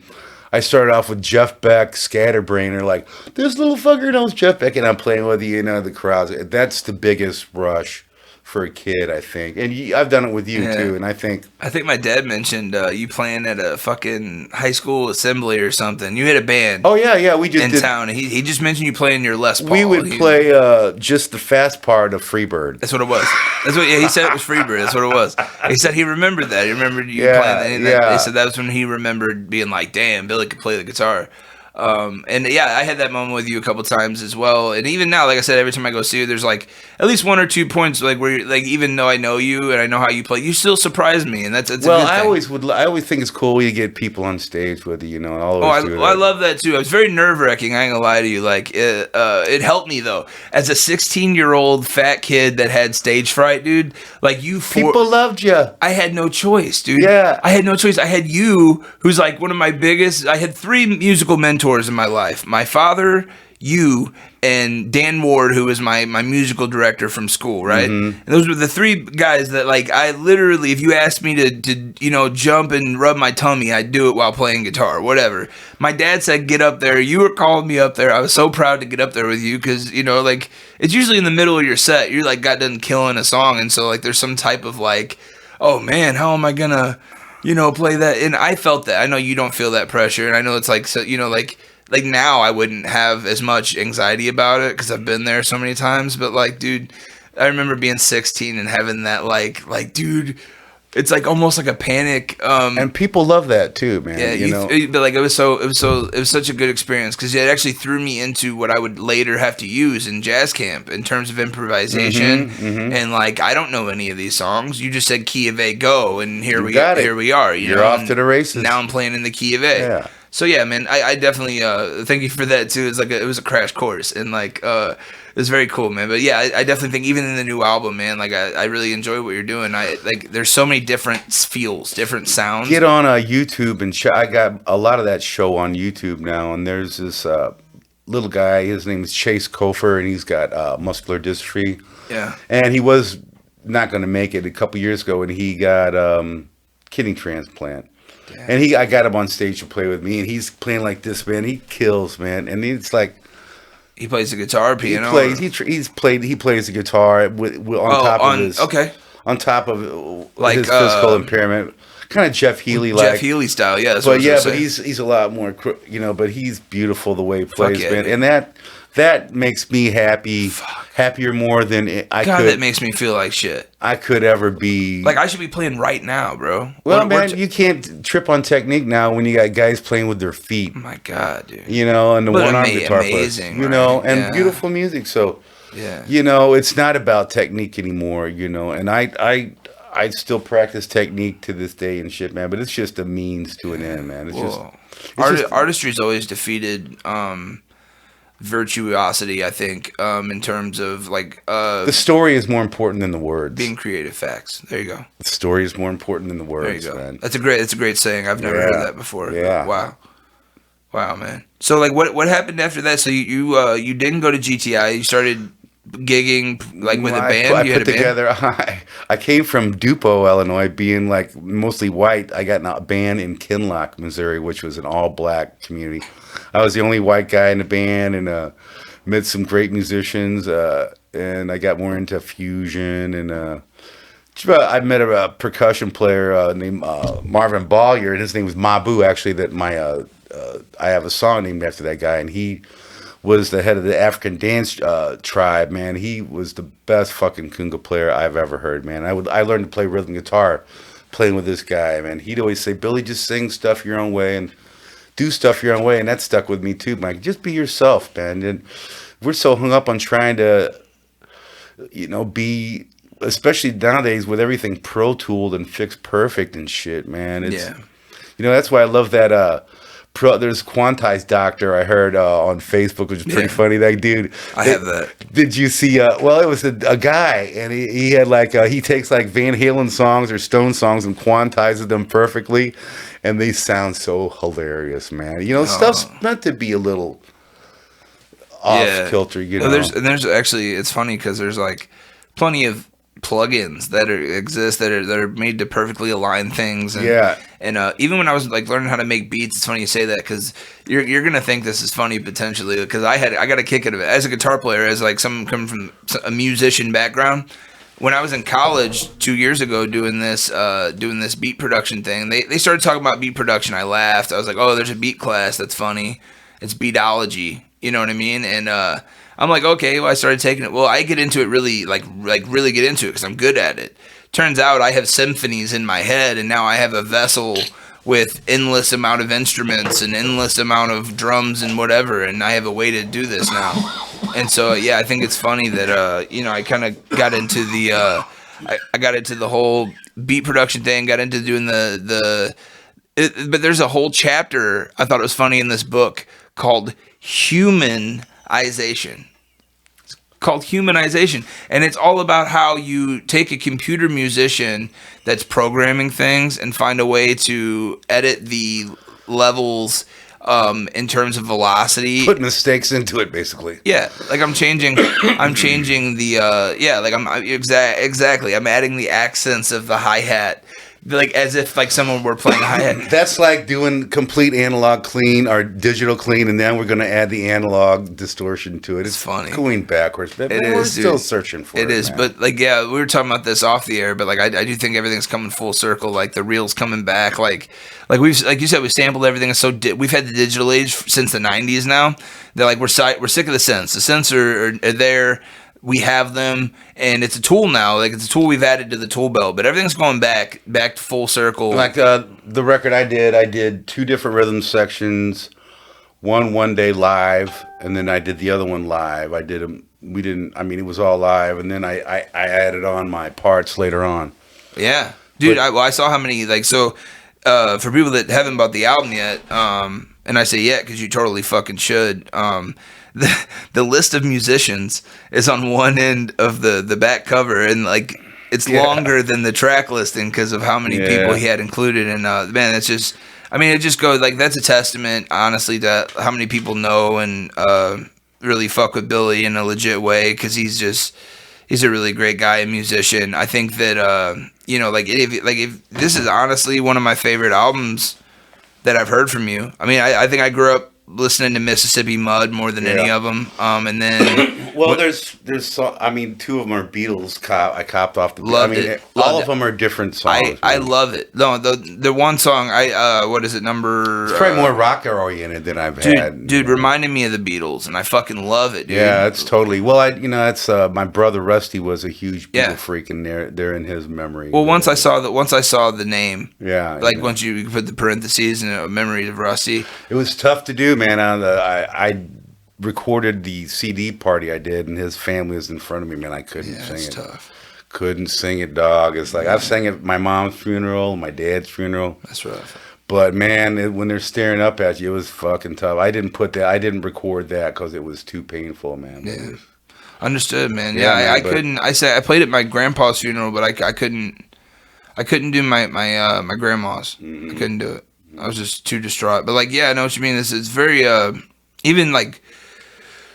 I started off with Jeff Beck, Scatterbrain. They're like, this little fucker knows Jeff Beck. And I'm playing with the crowds. That's the biggest rush for a kid, I think. And I've done it with you, too. And I think my dad mentioned you playing at a fucking high school assembly or something. You had a band. Oh, yeah. We just in town. He just mentioned you playing your Les Paul. We would play just the fast part of Freebird. That's what it was. He said it was Freebird. That's what it was. He said he remembered that. He remembered you playing that. He said that was when he remembered being like, damn, Billy could play the guitar. I had that moment with you a couple times as well. And even now, like I said, every time I go see you, there's like at least 1 or 2 points like where you're, like, even though I know you and I know how you play, you still surprise me, and that's a good thing. I always think it's cool when you get people on stage with you, I love that too. It was very nerve-wracking, I ain't gonna lie to you. Like it helped me though. As a 16-year-old fat kid that had stage fright, dude, like people loved you. I had no choice, dude. Yeah. I had no choice. I had you, who's like one of my biggest. I had 3 musical mentors in my life: my father, you, and Dan Ward, who was my musical director from school, right? Mm-hmm. And those were the 3 guys that, like, I literally, if you asked me to jump and rub my tummy, I'd do it while playing guitar, whatever. My dad said, get up there. You were calling me up there. I was so proud to get up there with you because, like, it's usually in the middle of your set. You're, like, got done killing a song, and so, like, there's some type of, like, oh, man, how am I gonna, play that? And I felt that. I know you don't feel that pressure, and I know it's, like, so, like now I wouldn't have as much anxiety about it because I've been there so many times. But like, dude, I remember being 16 and having that like, dude, it's like almost like a panic. And people love that too, man. Yeah, but like it was such a good experience because it actually threw me into what I would later have to use in jazz camp in terms of improvisation. Mm-hmm. And like, I don't know any of these songs. You just said key of A, go, and here we are. You're off to the races. Now I'm playing in the key of A. Yeah. So yeah, man, I definitely thank you for that too. It's like it was a crash course, and like it was very cool, man. But yeah, I definitely think even in the new album, man, like I really enjoy what you're doing. I like there's so many different feels, different sounds. Get on YouTube and I got a lot of that show on YouTube now, and there's this little guy. His name is Chase Kofer, and he's got muscular dystrophy. Yeah, and he was not going to make it a couple years ago, and he got kidney transplant. Damn. And I got him on stage to play with me, and he's playing like this, man. He kills, man, and it's like he plays the guitar, piano. He plays the guitar on top of like his physical impairment, kind of Jeff Healey like. Jeff Healey style, yeah. But he's a lot more, but he's beautiful the way he plays, man, and that makes me happier more than that makes me feel like shit. I could ever be. Like, I should be playing right now, bro. Well, man, you can't trip on technique now when you got guys playing with their feet. Oh my God, dude. And the one-arm guitar players. And beautiful music. So, yeah. It's not about technique anymore, and I still practice technique to this day and shit, man, but it's just a means to an end, man. Artistry's always defeated virtuosity, I think, in terms of like the story is more important than the words. Being creative facts. There you go. The story is more important than the words. There you go. Man. That's a great saying. I've never heard that before. Yeah. Wow, man. So like, what happened after that? So you didn't go to GTI. You started gigging like with a band. I came from Dupo, Illinois, being like mostly white. I got in a band in Kinloch, Missouri, which was an all-black community. I was the only white guy in the band, and met some great musicians, and I got more into fusion, and I met a percussion player named Marvin Bollier, and his name was Mabu, actually, that I have a song named after that guy, and he was the head of the African dance tribe, man. He was the best fucking conga player I've ever heard, man. I learned to play rhythm guitar playing with this guy, man. He'd always say, Billy, just sing stuff your own way, and do stuff your own way, and that stuck with me too, Mike. Just be yourself, man. And we're so hung up on trying to, be, especially nowadays with everything Pro Tooled and fixed perfect and shit, man. That's why I love that. There's Quantized Doctor I heard on Facebook, which is pretty funny. That dude, I have that. Did you see? It was a guy, and he had he takes like Van Halen songs or Stone songs and quantizes them perfectly, and they sound so hilarious, man. Stuff's meant to be a little off kilter. There's actually, it's funny because there's like plenty of plugins that exist that are made to perfectly align things, and even when I was like learning how to make beats, it's funny you say that because you're gonna think this is funny potentially, because I got a kick out of it as a guitar player, as like someone coming from a musician background. When I was in college 2 years ago doing this beat production thing, they started talking about beat production. I laughed. I was like, oh, there's a beat class. That's funny. It's beatology. You know what I mean? And I'm like, okay, well, I started taking it. Well, I get into it really, like really get into it because I'm good at it. Turns out I have symphonies in my head, and now I have a vessel with endless amount of instruments and endless amount of drums and whatever, and I have a way to do this now. And so, yeah, I think it's funny that, I kind of got into the, I got into the whole beat production thing, got into doing but there's a whole chapter I thought it was funny in this book called Humanization. It's called Humanization, and it's all about how you take a computer musician that's programming things and find a way to edit the levels in terms of velocity. Put mistakes into it, basically. Yeah, like I'm changing the exactly. I'm adding the accents of the hi-hat, like as if like someone were playing a hi-hat. That's like doing complete analog clean or digital clean, and then we're going to add the analog distortion to it. It's funny. Going backwards, but we're still searching for it. It is, man. But like, yeah, we were talking about this off the air, but like I do think everything's coming full circle. Like the reel's coming back. Like you said, we sampled everything. So we've had the digital age since the '90s now. They're like we're sick of the synths. The synths are there. We have them, and it's a tool now. Like it's a tool we've added to the tool belt, but everything's going back to full circle. Like the record I did 2 different rhythm sections, one day live, and then I did the other one live. I did them. We didn't. I mean, it was all live, and then I added on my parts later on. Yeah, dude. I saw how many for people that haven't bought the album yet. And I say, yeah, because you totally fucking should. The list of musicians is on one end of the back cover, and like it's longer than the track listing because of how many people he had included. And man, it's just, I mean, it just goes like that's a testament, honestly, to how many people know and really fuck with Billy in a legit way, because he's a really great guy and musician. I think that you know, like if this is honestly one of my favorite albums that I've heard from you. I mean, I think I grew up listening to Mississippi Mud more than any of them. And then well, there's I mean, two of them are Beatles. I copped off the. Loved I mean, it. all Loved of them are different songs. I love it. No, the one song what is it, number? It's probably more rock oriented than I've had. Dude, reminded me of the Beatles, and I fucking love it, dude. Yeah, it's totally. Well, that's my brother Rusty was a huge Beatle freak, and they're in his memory. Well, once I saw the name, like once you put the parentheses and a memory of Rusty, it was tough to do, man. I recorded the CD party I did, and his family was in front of me, man. I couldn't sing it. Tough. Couldn't sing it, dog. It's like I've sang it at my mom's funeral, my dad's funeral. That's rough. But man, when they're staring up at you, it was fucking tough. I didn't record that because it was too painful, man. Yeah. Understood, man. Yeah, I couldn't. I played at my grandpa's funeral, but I couldn't do my grandma's. Mm-hmm. I couldn't do it. I was just too distraught. But like, yeah, I know what you mean. It's very even like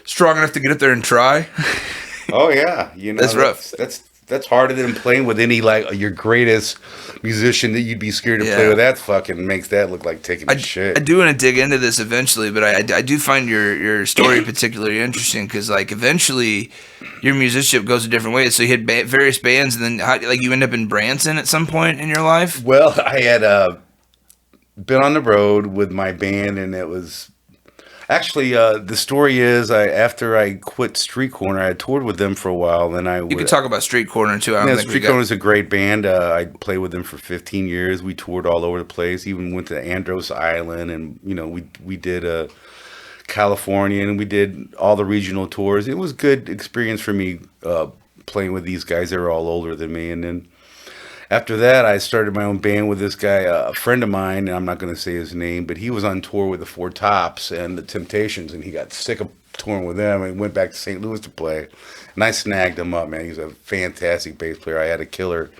strong enough to get up there and try. Oh yeah, that's rough. That's harder than playing with any like your greatest musician that you'd be scared to play with. That fucking makes that look like taking a shit. I do want to dig into this eventually, but I do find your story particularly interesting because like eventually your musicianship goes a different way. So you had various bands, and then you end up in Branson at some point in your life. Well, I had been on the road with my band, and it was actually the story is after I quit Street Corner, I toured with them for a while. Then you could talk about Street Corner too. Street Corner is a great band. I played with them for 15 years. We toured all over the place. Even went to Andros Island, and we did California, and we did all the regional tours. It was a good experience for me playing with these guys. They were all older than me, and then. After that, I started my own band with this guy, a friend of mine, and I'm not going to say his name, but he was on tour with the Four Tops and the Temptations, and he got sick of touring with them and went back to St. Louis to play. And I snagged him up, man. He's a fantastic bass player. I had a killer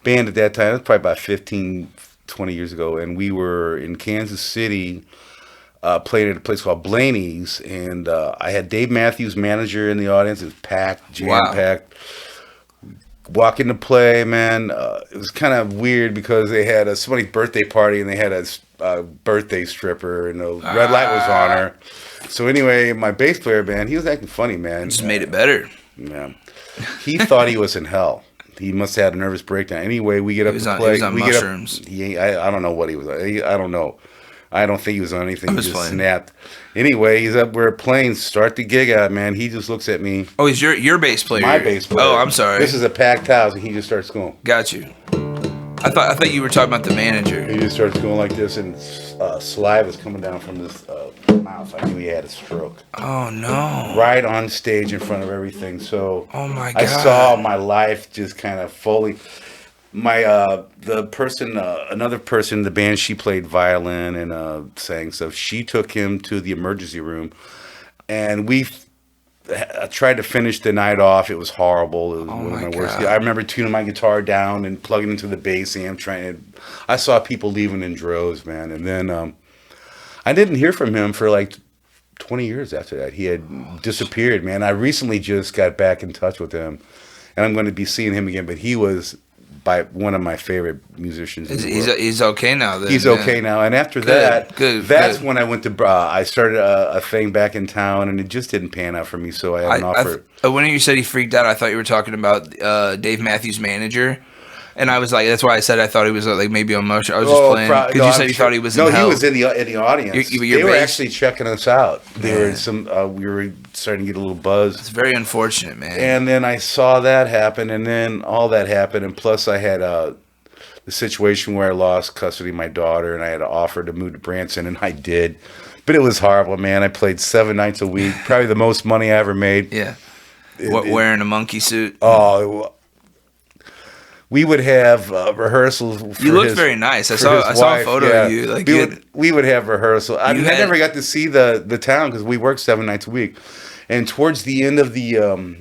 band at that time. It was probably about 15, 20 years ago, and we were in Kansas City playing at a place called Blaney's, and I had Dave Matthews, manager, in the audience. It was packed, jam-packed. Wow. Walk into play, man. It was kind of weird because they had somebody's birthday party, and they had a birthday stripper, and the red light was on her. So anyway, my bass player, man, he was acting funny, man. Just made it better. Yeah. He thought he was in hell. He must have had a nervous breakdown. Anyway, we get up to play. He was on mushrooms. I don't know what he was on. I don't know. I don't think he was on anything. He just snapped. Anyway, he's up. We're playing. Start the gig out, man. He just looks at me. Oh, he's your bass player. My bass player. Oh, I'm sorry. This is a packed house, and he just starts going. Got you. I thought you were talking about the manager. He just starts going like this, and saliva is coming down from this mouth. I knew he had a stroke. Oh no! Right on stage in front of everything. So. Oh my God! I saw my life just kind of fully. My another person in the band, she played violin and sang stuff. She took him to the emergency room, and I tried to finish the night off. It was horrible. It was one of my worst. I remember tuning my guitar down and plugging into the bass amp. I saw people leaving in droves, man. And then I didn't hear from him for like 20 years after that. He had disappeared, man. I recently just got back in touch with him, and I'm going to be seeing him again. But he was by one of my favorite musicians. He's okay now. Then, he's okay now. And after that's when I went to. I started a thing back in town, and it just didn't pan out for me. So I had an offer. When you said he freaked out, I thought you were talking about Dave Matthews' manager. And I was like, that's why I said I thought he was like maybe on motion. I was just playing because you said you thought he was. No, in hell. He was in the audience. They were actually checking us out. They were we were starting to get a little buzz. It's very unfortunate, man. And then I saw that happen, and then all that happened, and plus I had the situation where I lost custody of my daughter, and I had to offer to move to Branson, and I did, but it was horrible, man. I played 7 nights a week, probably the most money I ever made. Yeah. Wearing a monkey suit. Oh. we would have rehearsals. You looked very nice. I saw a photo of you. Like we would have rehearsal. I never got to see the town because we worked 7 nights a week. And towards the end of the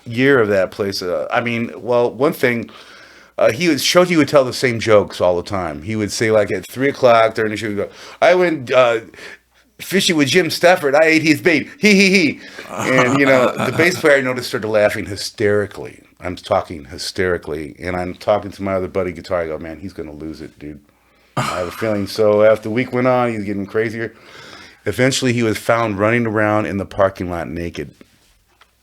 year of that place, one thing. He would tell the same jokes all the time. He would say, like, at 3 o'clock during the show, he'd go, I went fishing with Jim Stafford. I ate his bait. He. And, the bass player, I noticed, started laughing hysterically. I'm talking hysterically. And I'm talking to my other buddy guitar. I go, man, he's going to lose it, dude. I have a feeling. So after the week went on, he's getting crazier. Eventually, he was found running around in the parking lot naked.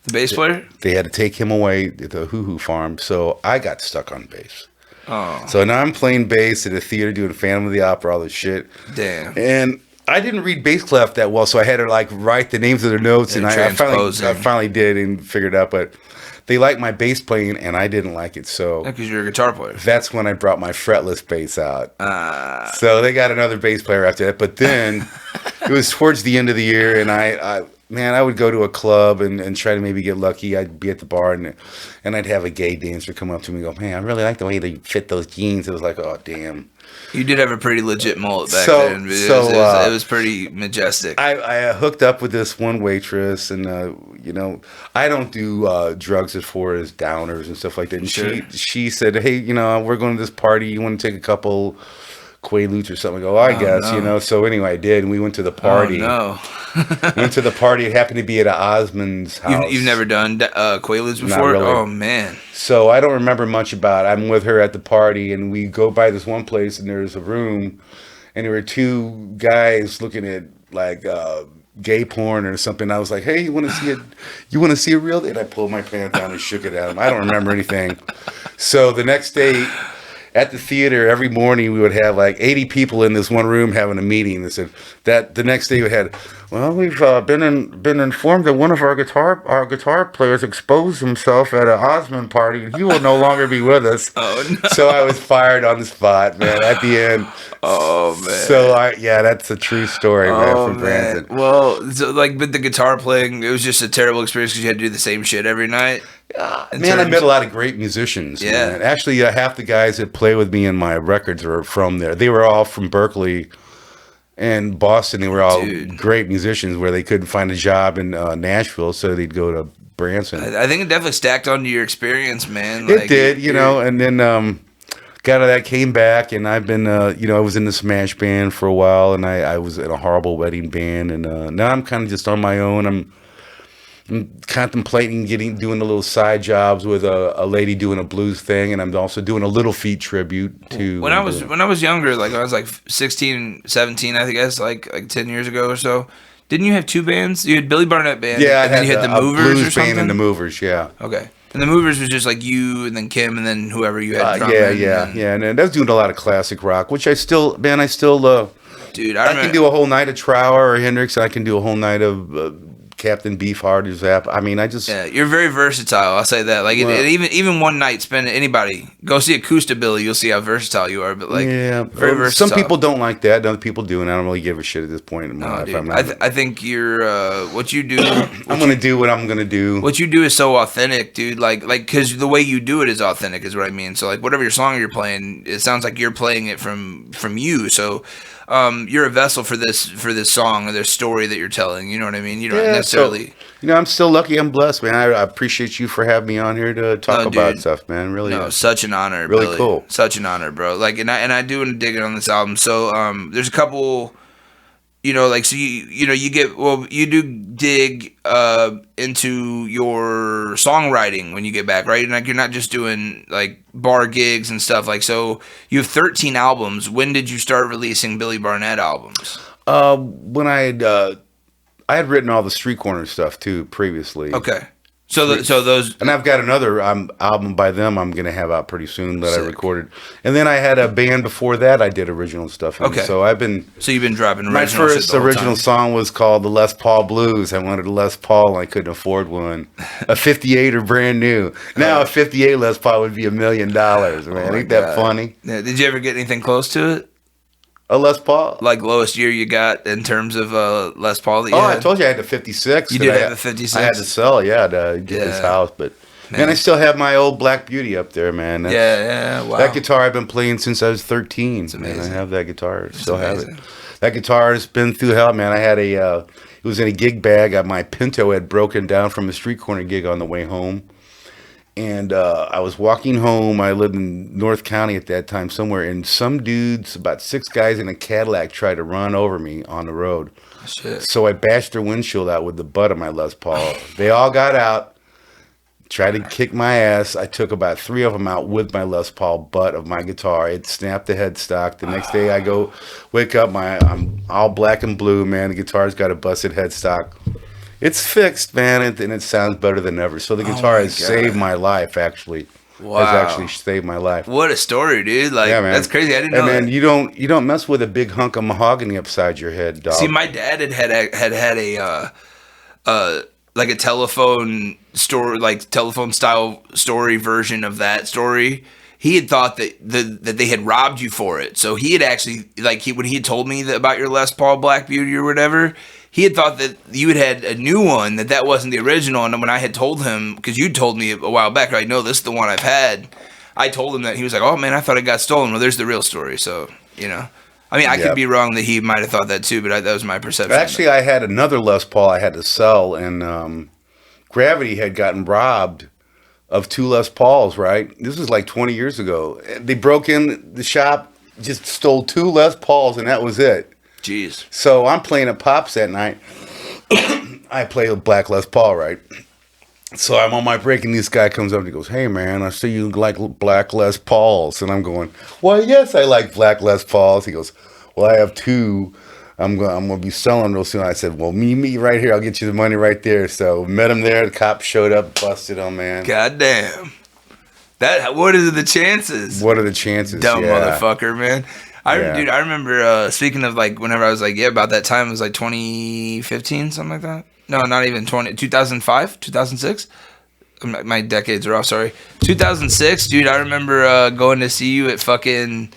The bass player? They had to take him away at the Hoo Hoo farm, so I got stuck on bass. Oh. So now I'm playing bass at a theater doing Phantom of the Opera, all this shit. Damn. And I didn't read bass clef that well, so I had to like write the names of their notes, and I finally did and figured it out. But they liked my bass playing, and I didn't like it. So because you're a guitar player. That's when I brought my fretless bass out. So they got another bass player after that. But then it was towards the end of the year, and I would go to a club and try to maybe get lucky. I'd be at the bar, and I'd have a gay dancer come up to me and go, man, I really like the way they fit those jeans. It was like, oh, damn. You did have a pretty legit mullet back then. It was pretty majestic. I hooked up with this one waitress, and, I don't do drugs as far as downers and stuff like that. And she said, hey, we're going to this party. You want to take a couple Quaaludes or something? I go, I guess, no. So anyway, I did, and we went to the party. Oh, no. Went to the party. It happened to be at Osmond's house. You've never done Quaaludes before? Not really. Oh, man. So I don't remember much about it. I'm with her at the party, and we go by this one place, and there's a room, and there were 2 guys looking at, like, gay porn or something. I was like, hey, you want to see a real thing? And I pulled my pants down and shook it at him. I don't remember anything. So the next day, at the theater, every morning we would have like 80 people in this one room having a meeting. They said that the next day we had, well, we've been informed that one of our guitar players exposed himself at an Osmond party, and he will no longer be with us. Oh no! So I was fired on the spot, man. At the end. Oh man. So that's a true story, man, from Branson. Well, but the guitar playing, it was just a terrible experience because you had to do the same shit every night. I met a lot of great musicians. Yeah. Man. Actually, half the guys that play with me in my records are from there. They were all from Berkeley and Boston. They were all great musicians where they couldn't find a job in Nashville, so they'd go to Branson. I think it definitely stacked onto your experience, man. It did, and then got out of that, came back, and I've been, I was in the Smash band for a while, and I was in a horrible wedding band, and now I'm kind of just on my own. I'm contemplating doing a little side jobs with a lady doing a blues thing, and I'm also doing a Little Feat tribute to. When I was younger, like I was like 16, 17, I guess, like 10 years ago or so. Didn't you have 2 bands? You had Billy Barnett band, and then you had the Movers blues or something. Band and the Movers, yeah. Okay, and the Movers was just like you, and then Kim, and then whoever you had. And I was doing a lot of classic rock, which I still. Dude, I can do a whole night of Trower or Hendrix. I can do a whole night of. Captain Beefheart or Zap. I mean, you're very versatile. I'll say that. Like, even one night, spend anybody go see Acoustibilly. You'll see how versatile you are. But very versatile. Some people don't like that. Other people do, and I don't really give a shit at this point in my life. I think you're what you do. I'm gonna do what I'm gonna do. What you do is so authentic, dude. Like because the way you do it is authentic, is what I mean. So like whatever your song you're playing, it sounds like you're playing it from you. So. You're a vessel for this song or this story that you're telling. You know what I mean? You don't necessarily. So, I'm still lucky. I'm blessed, man. I appreciate you for having me on here to talk about stuff, man. Really, such an honor. Really Billy. Cool. Such an honor, bro. Like, and I do want to dig in on this album. So, there's a couple. So you do dig into your songwriting when you get back, right? And like you're not just doing like bar gigs and stuff. Like, so you have 13 albums. When did you start releasing Billy Barnett albums? When I had written all the Street Corner stuff too previously. Okay. So those, and I've got another album by them I'm gonna have out pretty soon that I recorded, and then I had a band before that I did original stuff. Okay, so you've been dropping. My first original song was called the Les Paul Blues. I wanted a Les Paul and I couldn't afford one. A 58 or brand new. Now a 58 Les Paul would be $1 million. Man, ain't that funny? Yeah. Did you ever get anything close to it? A Les Paul? Like lowest year you got in terms of Les Paul that you had? I told you I had the 56. You did have the 56? I had to sell, to get this house. But Man, I still have my old Black Beauty up there, man. Wow. That guitar I've been playing since I was 13. It's amazing. Man, I have that guitar. Still have it. That guitar has been through hell, man. I had it was in a gig bag. My Pinto had broken down from a street corner gig on the way home. And I was walking home. I lived in North County at that time somewhere. And some dudes, about 6 guys in a Cadillac, tried to run over me on the road. Shit. So I bashed their windshield out with the butt of my Les Paul. They all got out. Tried to kick my ass. I took about 3 of them out with my Les Paul butt of my guitar. It snapped the headstock. The next day I go wake up, I'm all black and blue, man. The guitar's got a busted headstock. It's fixed, man, and it sounds better than ever. So the guitar has saved my life, actually. Wow. Has actually saved my life. What a story, dude. Like, yeah, man. That's crazy. I didn't know that. And you don't mess with a big hunk of mahogany upside your head, dog. See, my dad had a like a telephone story, like telephone style story version of that story. He had thought that they had robbed you for it. So he had actually, like, when he had told me about your Les Paul Black Beauty or whatever, he had thought that you had a new one, that wasn't the original. And when I had told him, because you told me a while back, I know this is the one I've had. I told him that. He was like, oh man, I thought it got stolen. Well, there's the real story. So, I mean, I could be wrong that he might have thought that too, but that was my perception. Actually, I had another Les Paul I had to sell, and Gravity had gotten robbed of 2 Les Pauls, right? This was like 20 years ago. They broke in the shop, just stole 2 Les Pauls, and that was it. Jeez. So I'm playing at Pops that night. I play a black Les Paul, right? So I'm on my break, and this guy comes up and he goes, hey, man, I see you like black Les Pauls. And I'm going, well, yes, I like black Les Pauls. He goes, well, I have 2. I'm gonna be selling real soon. I said, well, meet me right here. I'll get you the money right there. So met him there. The cop showed up, busted him, man. Goddamn. What are the chances? What are the chances? Dumb motherfucker, man. Dude, I remember, speaking of, like, whenever I was like, about that time, it was like 2015, something like that. No, not even 2005, 2006. My decades are off, sorry. 2006, dude, I remember going to see you at fucking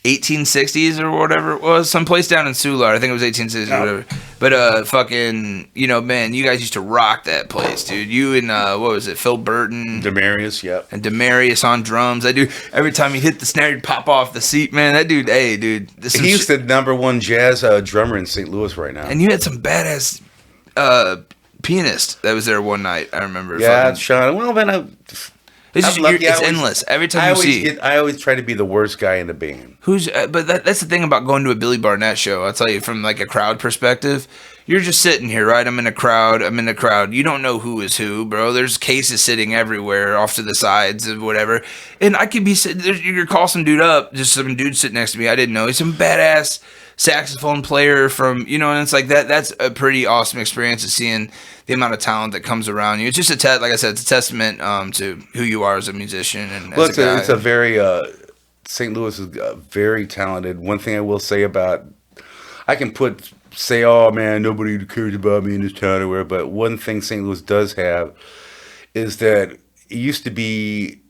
1860s or whatever it was, someplace down in Soulard. I think it was 1860s or whatever. But fucking, man, you guys used to rock that place, dude. You and what was it, Phil Burton, Demarius, yep, and Demarius on drums. That dude, every time he hit the snare, he'd pop off the seat, man. That dude, hey, dude, he's the #1 jazz drummer in St. Louis right now. And you had some badass pianist that was there one night. I remember. Yeah, Sean. Well, man, it's endless. Every time I always try to be the worst guy in the band. But that's the thing about going to a Billy Barnett show. I'll tell you, from like a crowd perspective, you're just sitting here, right? I'm in a crowd. You don't know who is who, bro. There's cases sitting everywhere, off to the sides of whatever. And I could be sitting there, you could call some dude up, just some dude sitting next to me. I didn't know. He's some badass saxophone player from, and it's like that. That's a pretty awesome experience of seeing the amount of talent that comes around you. It's just like I said, it's a testament to who you are as a musician and as a guy. It's a very St. Louis is very talented. One thing I will say about, I can say, oh man, nobody cares about me in this town or whatever. But one thing St. Louis does have is that it used to be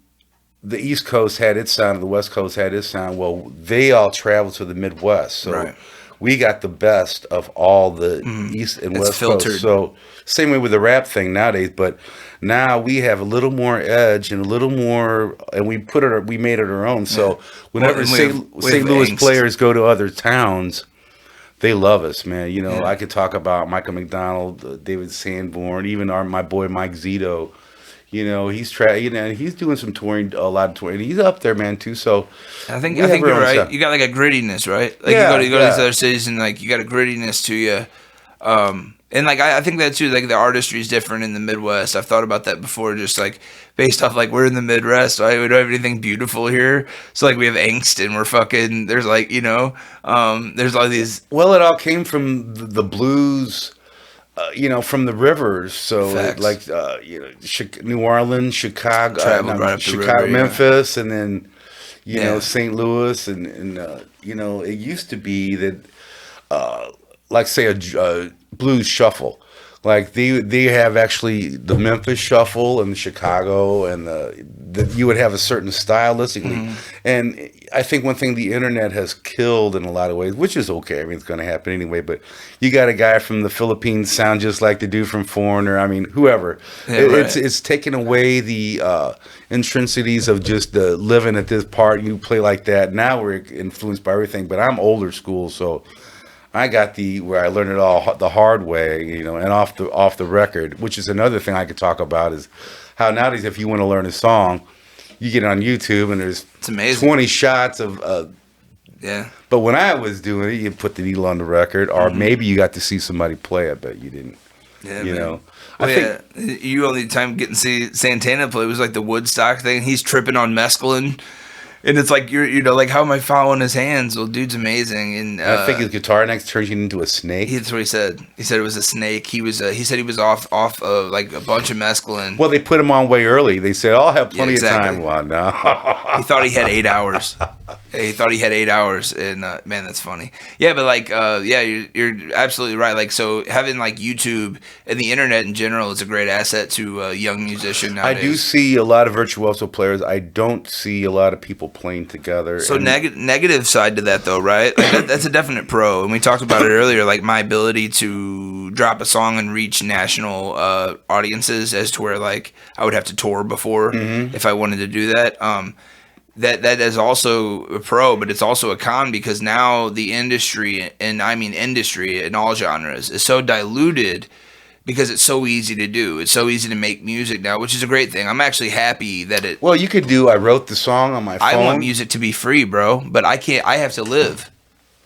the East Coast had its sound, the West Coast had its sound. Well, they all traveled to the Midwest, so we got the best of all the East and West Coast. So same way with the rap thing nowadays, but now we have a little more edge and a little more, and we made it our own. So whenever St. Louis players go to other towns, they love us, man. I could talk about Michael McDonald, David Sanborn, even my boy Mike Zito. He's doing some touring, a lot of touring. He's up there, man, too. So I think you're right. Stuff. You got like a grittiness, right? Like you go to these other cities and like you got a grittiness to you. And like I think that too, like the artistry is different in the Midwest. I've thought about that before, just like based off like we're in the Midwest, right? We don't have anything beautiful here. So like we have angst and we're fucking, there's like, there's all these. Well, it all came from the blues. From the rivers, so New Orleans, Chicago, river, Memphis, and then St. Louis, and it used to be that, like say a blues shuffle, Like they have actually the Memphis Shuffle and the Chicago and you would have a certain stylistically, and I think one thing the internet has killed in a lot of ways, which is okay. I mean, it's going to happen anyway. But you got a guy from the Philippines sound just like the dude from Foreigner. I mean, whoever. Yeah, right. It's taken away the intrinsities of just the living at this part. You play like that. Now we're influenced by everything. But I'm older school, so I got where I learned it all the hard way, you know, and off the record, which is another thing I could talk about is how nowadays if you want to learn a song, you get on YouTube and there's It's amazing. 20 shots of Yeah. But when I was doing it, you put the needle on the record, or maybe you got to see somebody play it, but you didn't. Yeah, You man. know, Well, I think yeah, you only time getting to see Santana play was like the Woodstock thing. He's tripping on mescaline, and it's like you know, like how am I following his hands? Well, dude's amazing, and I think his guitar neck turns you into a snake. that's what he said. He said it was a snake. He said he was off of like a bunch of mescaline. Well, they put him on way early. They said, "I'll have plenty exactly. of time." Well, no. He thought he had 8 hours. He thought he had 8 hours, and man, that's funny. Yeah, but like, yeah, you're absolutely right. Like, so having like YouTube and the internet in general is a great asset to a young musician I nowadays. do see a lot of virtuoso players. I don't see a lot of people playing together. So And negative side to that though, right? Like that's a definite pro, and we talked about it earlier. Like my ability to drop a song and reach national audiences, as to where like I would have to tour before if I wanted to do that. That is also a pro, but it's also a con because now the industry, and I mean industry in all genres, is so diluted because it's so easy to do. It's so easy to make music now, which is a great thing. I'm actually happy that it. well, you could do. I wrote the song on my phone. I want music to be free, bro, but I can't. I have to live.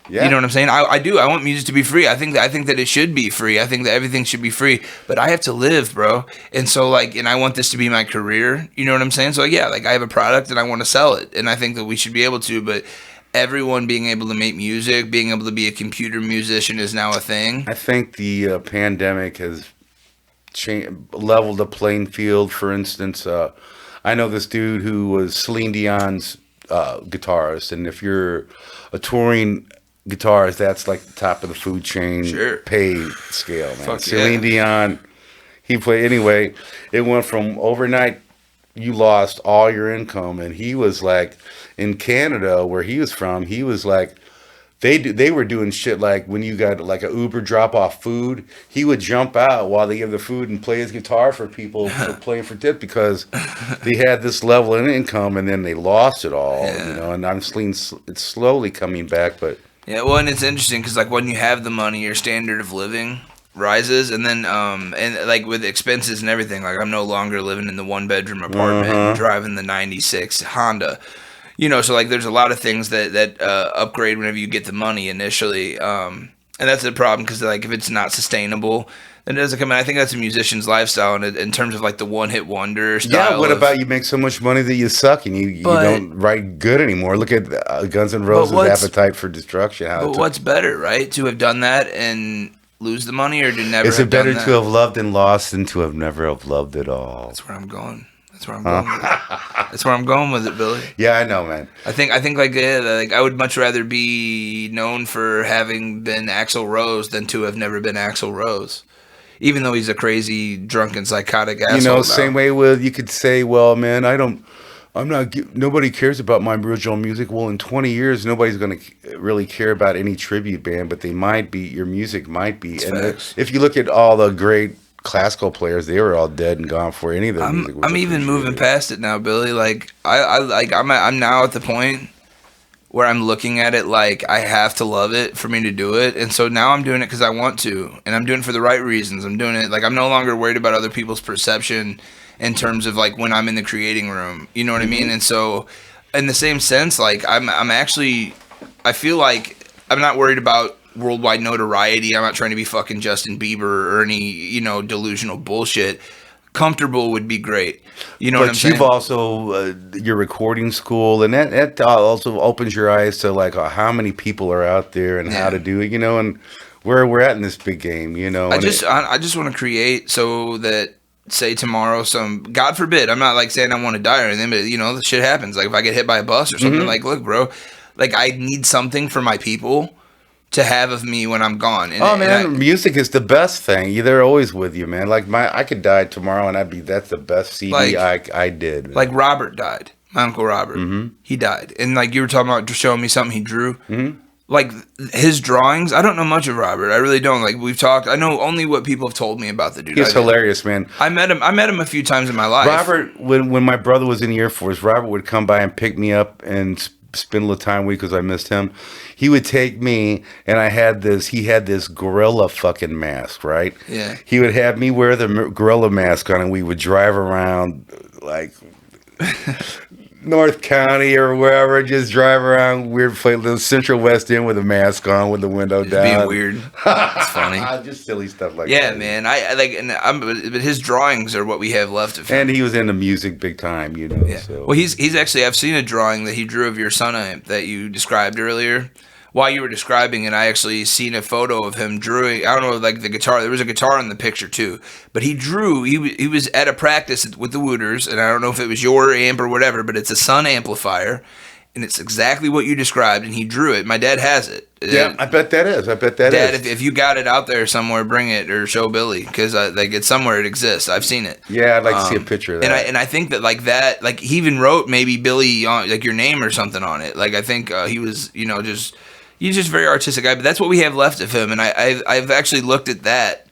Yeah. You know what I'm saying? I do. I want music to be free. I think that it should be free. I think that everything should be free. But I have to live, bro. And so like, and I want this to be my career. You know what I'm saying? So yeah, like I have a product and I want to sell it, and I think that we should be able to. But everyone being able to make music, being able to be a computer musician is now a thing. I think the pandemic has leveled the playing field. For instance, I know this dude who was Celine Dion's guitarist, and if you're a touring guitarist, that's like the top of the food chain pay scale, man. Fuck Celine yeah. Dion, he played anyway. It went from overnight, you lost all your income, and he was like in Canada, where he was from. He was like. They were doing shit like when you got like a Uber drop off food, he would jump out while they give the food and play his guitar for people for playing for tip because they had this level of income and then they lost it all, you know. And I'm seeing it's slowly coming back, but Yeah, well, and it's interesting because like when you have the money, your standard of living rises, and then and like with expenses and everything, like I'm no longer living in the 1-bedroom apartment and driving the '96 Honda. You know, so like there's a lot of things that upgrade whenever you get the money initially, and that's the problem because like if it's not sustainable, then it doesn't come in. I think that's a musician's lifestyle, and in terms of like the one-hit wonder style. yeah. What about you make so much money that you suck and you don't write good anymore? Look at Guns N' Roses' Appetite for Destruction. But what's better, right? To have done that and lose the money, or to never? Is it better to have loved and lost than to have never have loved at all? That's where I'm going. That's where I'm going with it. That's where I'm going with it, Billy. Yeah, I know, man. I think like I would much rather be known for having been Axl Rose than to have never been Axl Rose. Even though he's a crazy, drunken, psychotic asshole. You know, now. same way with you could say, well, man, nobody cares about my original music. Well, in 20 years, nobody's going to really care about any tribute band, but they might be. Your music might be. And if you look at all the great classical players, they were all dead and gone before any of their music was I'm even moving appreciated. past it now, Billy. Like I'm now at the point where I'm looking at it like I have to love it for me to do it, and so now I'm doing it because I want to, and I'm doing it for the right reasons. I'm doing it like I'm no longer worried about other people's perception in terms of like when I'm in the creating room. You know what I mean? And so, in the same sense, like I'm actually, I feel like I'm not worried about worldwide notoriety. I'm not trying to be fucking Justin Bieber or any, you know, delusional bullshit. Comfortable would be great. You know what I'm saying? But you've also your recording school, and that also opens your eyes to like how many people are out there and how to do it, you know, and where we're at in this big game, you know. I just want to create so that, say tomorrow, God forbid, I'm not like saying I want to die or anything, but you know, the shit happens. Like if I get hit by a bus or something, like, look, bro, like I need something for my people to have of me when I'm gone. Man, music is the best thing. They're always with you, man. Like I could die tomorrow, and that's the best CD I did. Man. Like Robert died, my Uncle Robert. Mm-hmm. He died, and like you were talking about showing me something he drew. Mm-hmm. Like his drawings, I don't know much of Robert. I really don't. Like we've talked, I know only what people have told me about the dude. He's hilarious, man. I met him a few times in my life. Robert, when my brother was in the Air Force, Robert would come by and pick me up and spend a little time with me because I missed him. He would take me, and he had this gorilla fucking mask, right? Yeah. He would have me wear the gorilla mask on, and we would drive around like North County or wherever, just drive around weird place, the Central West End with a mask on, with the window down. Being weird. It's funny. Just silly stuff like that. Yeah, man. I like, but his drawings are what we have left of him. And he was into music big time, you know. Yeah. So. Well, he's actually, I've seen a drawing that he drew of your son that you described earlier. While you were describing it, I actually seen a photo of him drawing. I don't know, like the guitar. There was a guitar in the picture too, but he drew. He was at a practice with the Wooters, and I don't know if it was your amp or whatever, but it's a Sun amplifier, and it's exactly what you described. And he drew it. My dad has it. Yeah, I bet that is. Dad, if you got it out there somewhere, bring it or show Billy, because like it's somewhere. It exists. I've seen it. Yeah, I'd like to see a picture of that. And I think that like he even wrote maybe Billy on like your name or something on it. Like I think he was he's just a very artistic guy. But that's what we have left of him. And I've actually looked at that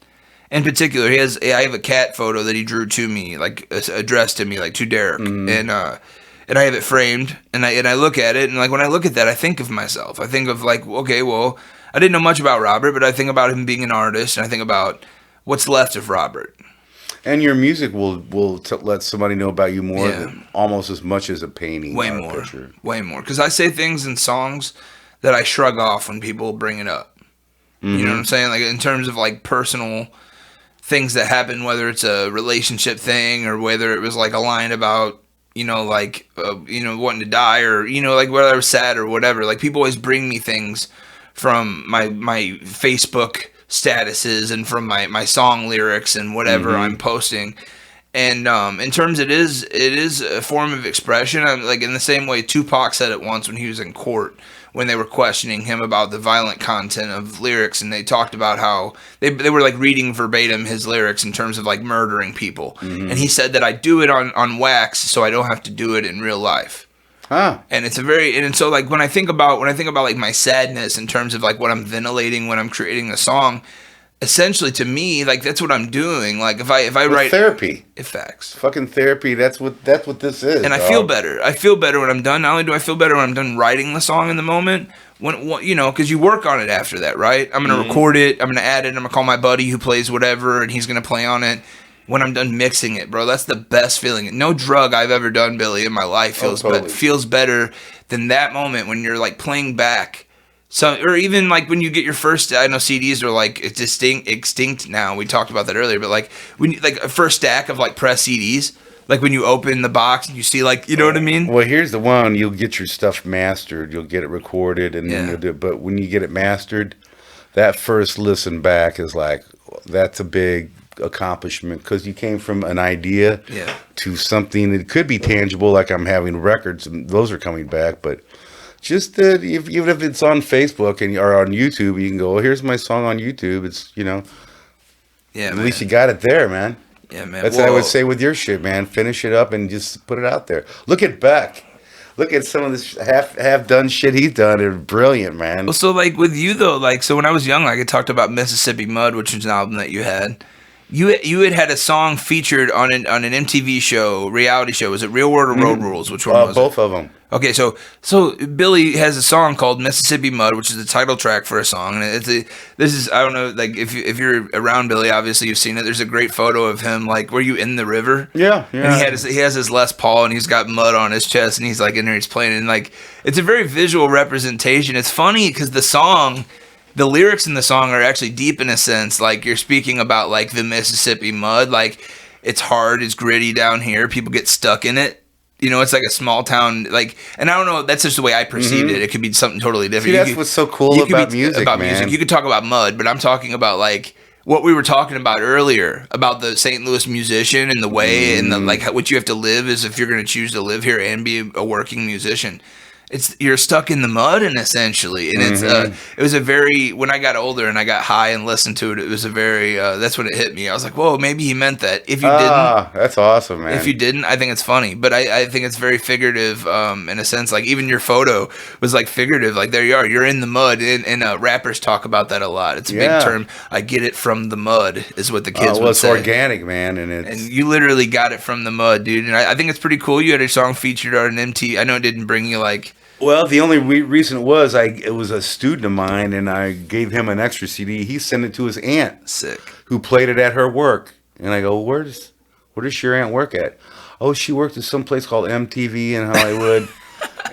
in particular. I have a cat photo that he drew to me, like addressed to me, like to Derek, and I have it framed, and I look at it, and like when I look at that, I think of myself. I think of like, okay, well, I didn't know much about Robert, but I think about him being an artist, and I think about what's left of Robert. And your music will let somebody know about you more, almost as much as a painting. Way more, because I say things in songs that I shrug off when people bring it up. Mm-hmm. You know what I'm saying? Like in terms of like personal things that happen, whether it's a relationship thing or whether it was like a line about, wanting to die or, like whether I was sad or whatever. Like people always bring me things from my Facebook statuses and from my song lyrics and whatever I'm posting. And in terms, it is a form of expression. I'm like in the same way Tupac said it once when he was in court, when they were questioning him about the violent content of lyrics, and they talked about how they were like reading verbatim his lyrics in terms of like murdering people. And he said that I do it on wax so I don't have to do it in real life. Huh. And it's and so like when I think about like my sadness in terms of like what I'm ventilating when I'm creating a song, essentially to me, like that's what I'm doing. Like if I write therapy, it facts. Fucking therapy. That's what this is. And I feel better. I feel better when I'm done. Not only do I feel better when I'm done writing the song in the moment, because you work on it after that, right? I'm gonna record it. I'm gonna add it. I'm gonna call my buddy who plays whatever, and he's gonna play on it. When I'm done mixing it, bro, that's the best feeling. No drug I've ever done, Billy, in my life feels better than that moment when you're like playing back. So, or even like when you get your first, I know CDs are like it's extinct now. We talked about that earlier, but like when you, like a first stack of like press CDs, like when you open the box and you see like, you know what I mean? Well, here's the one: you'll get your stuff mastered, you'll get it recorded, and then you'll do it. But when you get it mastered, that first listen back is like that's a big accomplishment because you came from an idea to something that could be tangible, like I'm having records and those are coming back, but just that even if it's on Facebook or on YouTube, you can go, here's my song on YouTube. It's at least you got it there, man. Yeah, man. That's what I would say with your shit, man. Finish it up and just put it out there. Look at Beck. Look at some of this half done shit he's done. It's brilliant, man. Well, so like with you though, like so when I was young, like I talked about Mississippi Mud, which was an album that you had. You had a song featured on an MTV show, reality show. Was it Real World or Road Rules? Which one was both it? of them. Okay, so Billy has a song called Mississippi Mud, which is the title track for a song, and this is I don't know, like if you're around Billy, obviously you've seen it. There's a great photo of him, like were you in the river? Yeah. And he has his Les Paul, and he's got mud on his chest, and he's like in there, he's playing, and like it's a very visual representation. It's funny because the lyrics in the song are actually deep in a sense. Like you're speaking about like the Mississippi mud, like it's hard, it's gritty down here. People get stuck in it. It's like a small town, like, and I don't know. That's just the way I perceived it. It could be something totally different. See, that's what's so cool about music, man. You could talk about mud, but I'm talking about like what we were talking about earlier about the St. Louis musician and the way and the like what you have to live is if you're going to choose to live here and be a working musician. you're stuck in the mud, and essentially, and it was a very, when I got older and I got high and listened to it, it was a very that's when it hit me. I was like, whoa, maybe he meant that. If you didn't, that's awesome, man. If you didn't, I think it's funny, but I think it's very figurative in a sense. Like even your photo was like figurative. Like there you are, you're in the mud, and rappers talk about that a lot. It's a big term. I get it from the mud is what the kids would say. Well, it's organic, man, and you literally got it from the mud, dude. And I think it's pretty cool. You had a song featured on an MT. I know it didn't bring you like. Well, the only reason was it was a student of mine, and I gave him an extra CD. He sent it to his aunt, sick, who played it at her work. And I go, where does your aunt work at? Oh, she worked at some place called MTV in Hollywood.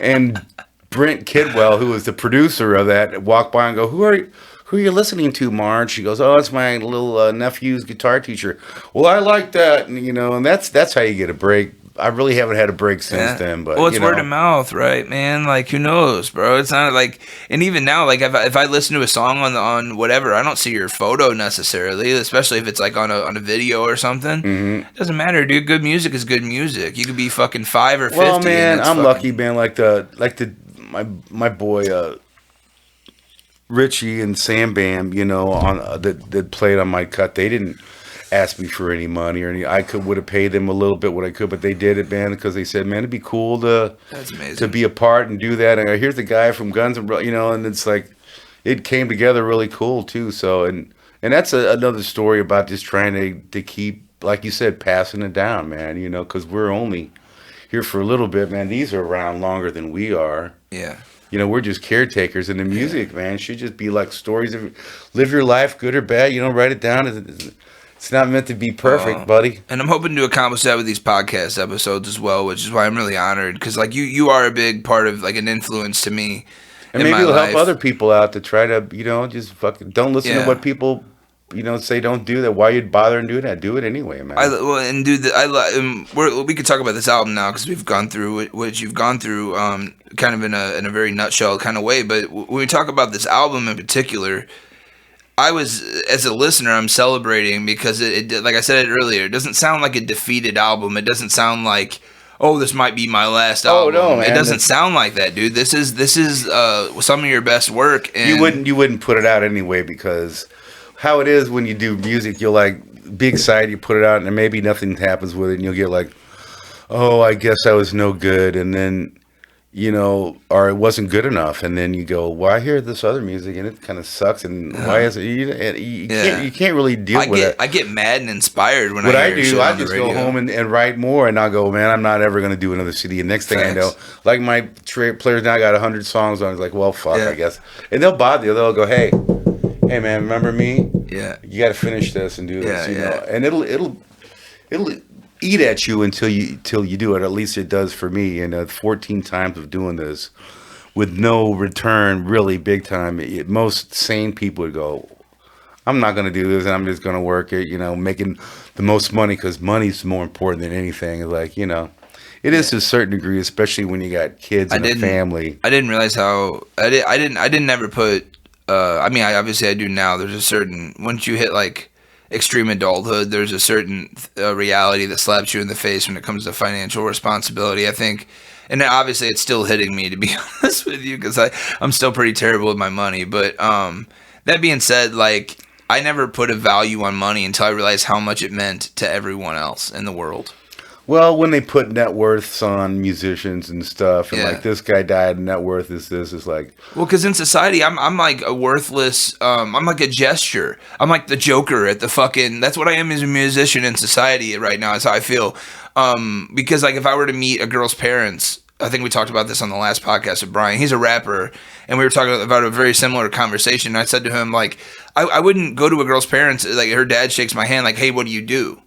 And Brent Kidwell, who was the producer of that, walked by and go, who are you listening to, Marge? She goes, oh, it's my little nephew's guitar teacher. Well, I like that, and that's how you get a break. I really haven't had a break since then, but it's word of mouth, right, man? Like, who knows, bro? It's not like, and even now, like, if I listen to a song on whatever, I don't see your photo necessarily, especially if it's like on a video or something. Mm-hmm. It doesn't matter, dude. Good music is good music. You could be fucking 5 or 50. Well, man, I'm lucky, man. My boy Richie and Sam Bam, on that played on my cut. They didn't ask me for any money or any. I would have paid them a little bit what I could, but they did it, man, because they said, man, it'd be cool to be a part and do that. And here's the guy from Guns and and it's like it came together really cool too. So and that's another story about just trying to keep, like you said, passing it down, man. Because we're only here for a little bit, man. These are around longer than we are. Yeah. We're just caretakers, and the music, man, should just be like stories of live your life, good or bad. Write it down. It's not meant to be perfect, buddy. And I'm hoping to accomplish that with these podcast episodes as well, which is why I'm really honored, because like you are a big part of like an influence to me. And maybe it'll help other people out to try to, just fucking don't listen to what people, say don't do that. Why you'd bother and do that? Do it anyway, man. We could talk about this album now because we've gone through what you've gone through, kind of in a very nutshell kind of way. But when we talk about this album in particular, I was, as a listener, I'm celebrating because it like I said it earlier, it doesn't sound like a defeated album. It doesn't sound like, oh, this might be my last album. No, man. It doesn't sound like that, dude. This is some of your best work. And you wouldn't put it out anyway, because how it is when you do music, you'll like be excited, you put it out, and maybe nothing happens with it, and you'll get like, oh, I guess I was no good, and then or it wasn't good enough, and then you go, well, I hear this other music and it kind of sucks, and why is it? You can't really deal with it. I get mad and inspired when what I hear do. shit I on the just radio. go home and write more, and I'll go, man, I'm not ever going to do another CD. And next thing I know, like my players now got 100 songs on. It's like, well, fuck, I guess. And they'll bother you. They'll go, hey man, remember me? Yeah. You got to finish this and do this. Yeah. And it'll eat at you until you do it. At least it does for me. 14 times of doing this with no return, really big time. Most sane people would go, I'm not going to do this, and I'm just going to work it, making the most money, because money's more important than anything. Like, it is to a certain degree, especially when you got kids and a family. I didn't realize how I didn't ever put. Obviously I do now. There's a certain, once you hit like extreme adulthood, there's a certain reality that slaps you in the face when it comes to financial responsibility, I think. And obviously it's still hitting me, to be honest with you, because I'm still pretty terrible with my money. But that being said, like, I never put a value on money until I realized how much it meant to everyone else in the world. Well, when they put net worths on musicians and stuff, and like, this guy died, and net worth is this, is like... Well, because in society, I'm like a worthless, I'm like a gesture. I'm like the Joker at the fucking... That's what I am as a musician in society right now, is how I feel. Because, like, if I were to meet a girl's parents... I think we talked about this on the last podcast with Brian. He's a rapper, and we were talking about a very similar conversation. I said to him, like, I wouldn't go to a girl's parents, like, her dad shakes my hand, like, hey, what do you do?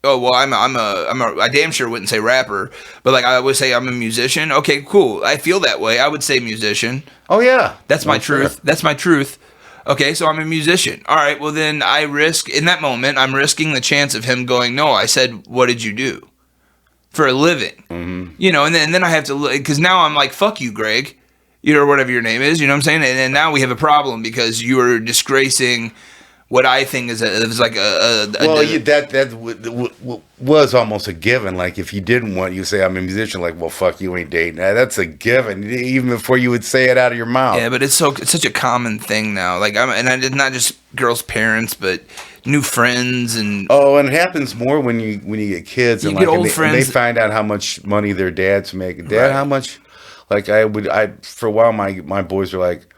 Oh, well, I damn sure wouldn't say rapper, but like I would say I'm a musician. Okay, cool. I feel that way. I would say musician. Oh yeah. That's my truth. Sure. That's my truth. Okay, so I'm a musician. All right, well then I risk, in that moment, I'm risking the chance of him going, no, I said, what did you do for a living? Mm-hmm. And then I have to, because now I'm like, fuck you, Greg, or whatever your name is, you know what I'm saying? And now we have a problem because you are disgracing what I think is it was like that was almost a given. Like if you didn't want, you say I'm a musician. Like, well, fuck, you ain't dating. That's a given, even before you would say it out of your mouth. Yeah, but it's such a common thing now. Like it's not just girls' parents, but new friends and and it happens more when you get kids and get old friends. And they find out how much money their dads make. Dad, Right. how much? Like I for a while my boys were like,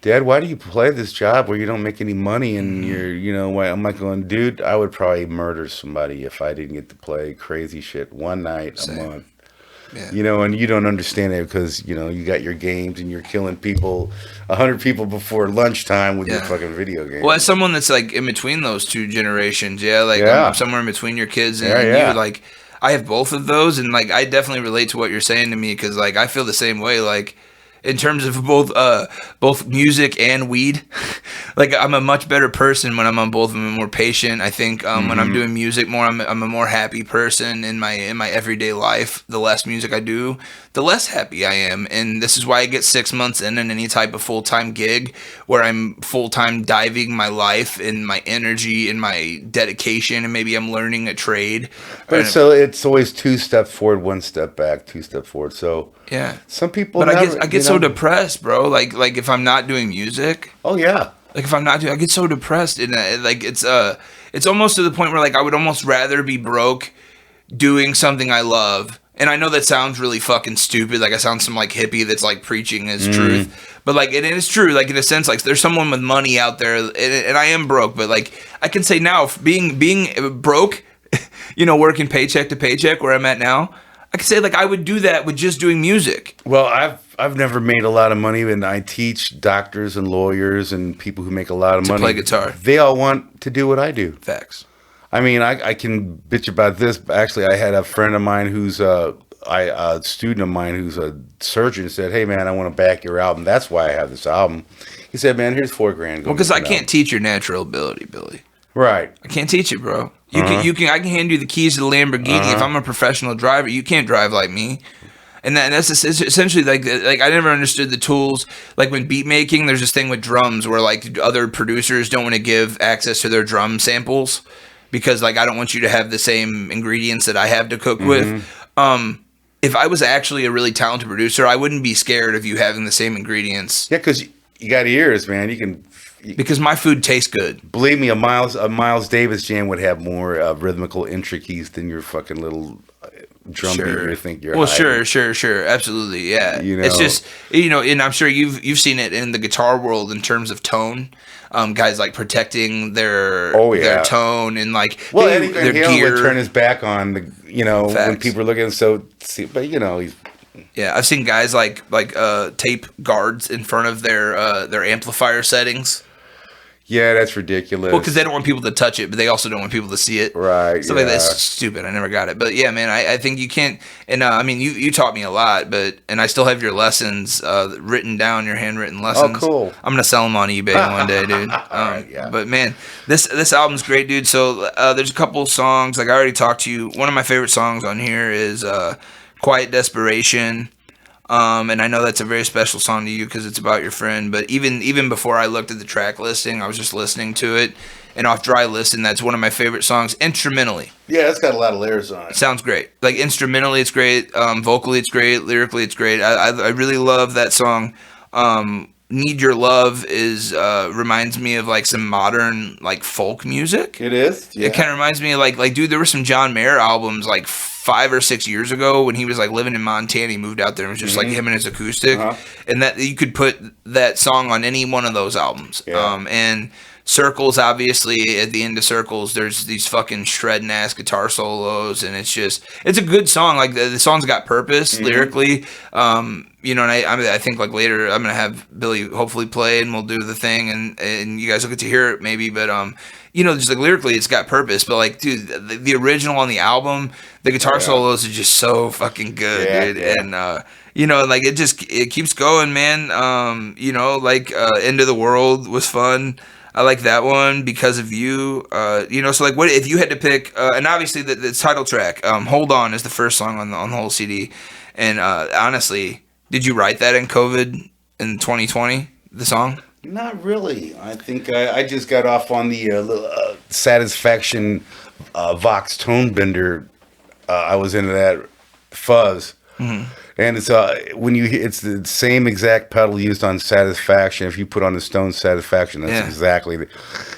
Dad, why do you play this job where you don't make any money and I'm like going, dude, I would probably murder somebody if I didn't get to play crazy shit one night a month. Yeah. And you don't understand it because, you got your games and you're killing 100 people before lunchtime with your fucking video game. Well, as someone that's like in between those two generations, I'm somewhere in between your kids and you, like I have both of those, and like I definitely relate to what you're saying to me because like I feel the same way. Like in terms of both music and weed, like I'm a much better person when I'm on both of them. I'm more patient. I think when I'm doing music more, I'm a more happy person in my everyday life. The less music I do, the less happy I am, and this is why I get 6 months in any type of full-time gig where I'm full-time diving my life and my energy and my dedication, and maybe I'm learning a trade. But so it's always 2 steps forward, 1 step back, 2 steps forward. So yeah, some people. But I get so depressed, bro. Like if I'm not doing music. Oh yeah. Like if I'm not doing, I get so depressed, and like it's almost to the point where like I would almost rather be broke doing something I love. And I know that sounds really fucking stupid. Like I sound some like hippie that's like preaching his truth, but like it is true. Like in a sense, like there's someone with money out there, and I am broke, but like I can say now, being broke, working paycheck to paycheck where I'm at now. I could say like I would do that with just doing music. Well, I've never made a lot of money, and I teach doctors and lawyers and people who make a lot of money to play guitar. They all want to do what I do. Facts. I mean, I can bitch about this. But actually, I had a friend of mine who's a student of mine who's a surgeon said, "Hey man, I want to back your album. That's why I have this album." He said, "Man, here's $4,000." Well, because I can't teach your natural ability, Billy. Right. I can't teach it, bro. I can hand you the keys to the Lamborghini. If I'm a professional driver, you can't drive like me. And that's essentially like I never understood the tools. Like when beat making, there's this thing with drums where like other producers don't want to give access to their drum samples because like I don't want you to have the same ingredients that I have to cook with. If I was actually a really talented producer, I wouldn't be scared of you having the same ingredients. Yeah, because you got ears, man. You can. Because my food tastes good. Believe me, a Miles Davis jam would have more rhythmical intricacies than your fucking little drum beat you think you're hiding. Sure. Absolutely, yeah. It's just, and I'm sure you've seen it in the guitar world in terms of tone. Guys like protecting their tone and like Eddie their Van Halen gear. would turn his back on when people are looking. He's. Yeah, I've seen guys like tape guards in front of their amplifier settings. Yeah, that's ridiculous. Well, because they don't want people to touch it, but they also don't want people to see it. Right. Stuff like that's stupid. I never got it. But yeah, man, I think you can't. And I mean, you taught me a lot, and I still have your lessons written down, your handwritten lessons. Oh, cool. I'm gonna sell them on eBay one day, dude. Right, yeah. But man, this album's great, dude. So there's a couple songs. Like I already talked to you. One of my favorite songs on here is "Quiet Desperation." And I know that's a very special song to you because it's about your friend. But even before I looked at the track listing, I was just listening to it. And off Dry Listen, that's one of my favorite songs instrumentally. Yeah, it's got a lot of layers on it. It sounds great. Like instrumentally, it's great. Vocally, it's great. Lyrically, it's great. I really love that song. Need Your Love reminds me of like some modern like folk music. It is. Yeah. It kind of reminds me of like dude, there were some John Mayer albums like 5 or 6 years ago when he was like living in Montana. He moved out there and it was just like him and his acoustic, and that you could put that song on any one of those albums. Yeah. And Circles, obviously, at the end of Circles, there's these fucking shredding ass guitar solos, and it's a good song. Like the song's got purpose lyrically. And I think like later I'm gonna have Billy hopefully play and we'll do the thing, and you guys will get to hear it maybe, but just like lyrically it's got purpose. But like, dude, the original on the album, the guitar solos are just so fucking good, dude. Yeah. And like it keeps going, man. End of the World was fun. I like that one because of you. So like, what if you had to pick? And obviously the title track, "Hold On," is the first song on the whole CD. And honestly, did you write that in COVID in 2020? The song? Not really. I think I just got off on the Satisfaction Vox Tone Bender. I was into that fuzz. And it's it's the same exact pedal used on Satisfaction. If you put on the Stone Satisfaction, that's exactly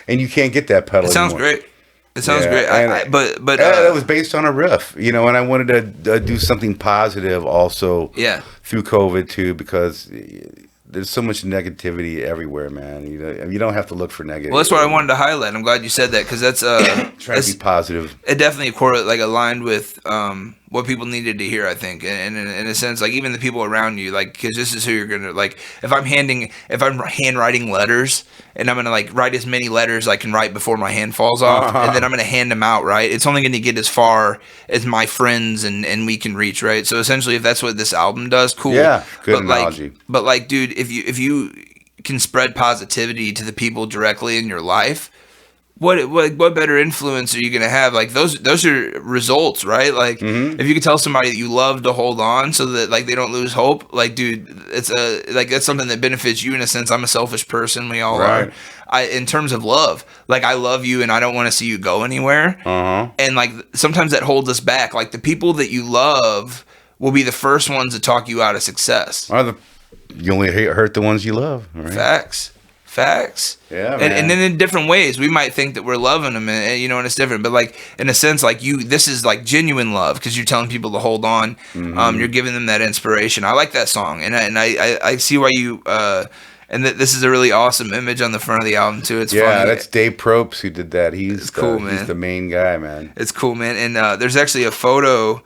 and you can't get that pedal. It sounds anymore. great. It sounds great. But that was based on a riff, and I wanted to do something positive also. Yeah. Through COVID too, because there's so much negativity everywhere, man. You don't have to look for negative. Well, that's what I wanted to highlight. I'm glad you said that because that's try to be positive. It definitely aligned with what people needed to hear. I think, and in a sense, like even the people around you, like because this is who you're gonna like. If I'm handwriting letters and I'm gonna like write as many letters I can write before my hand falls off, and then I'm gonna hand them out. Right, it's only gonna get as far as my friends and we can reach. Right, so essentially, if that's what this album does, cool. Yeah, good analogy. But like, dude, if you can spread positivity to the people directly in your life, what better influence are you gonna have? Like those are results, right? Like if you could tell somebody that you love to hold on so that like they don't lose hope, like dude, it's that's something that benefits you in a sense. I'm a selfish person, we all are. In terms of love, like I love you and I don't want to see you go anywhere. And like sometimes that holds us back. Like the people that you love will be the first ones to talk you out of success. You only hurt the ones you love. Right? Facts. Yeah, man. And then in different ways, we might think that we're loving them, and and it's different. But like in a sense, like this is like genuine love because you're telling people to hold on. You're giving them that inspiration. I like that song, and I see why you. And this is a really awesome image on the front of the album too. It's funny. That's Dave Probst who did that. He's cool, man. He's the main guy, man. It's cool, man. And there's actually a photo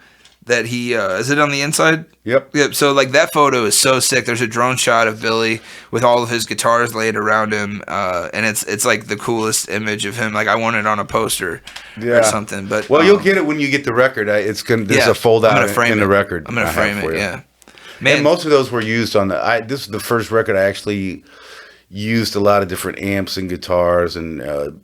that he is it on the inside? Yep. So like that photo is so sick. There's a drone shot of Billy with all of his guitars laid around him, and it's like the coolest image of him. Like I want it on a poster or something. But you'll get it when you get the record. There's a fold out in the record. I'm gonna frame it. Yeah. Man, and most of those were used on this is the first record I actually used a lot of different amps and guitars and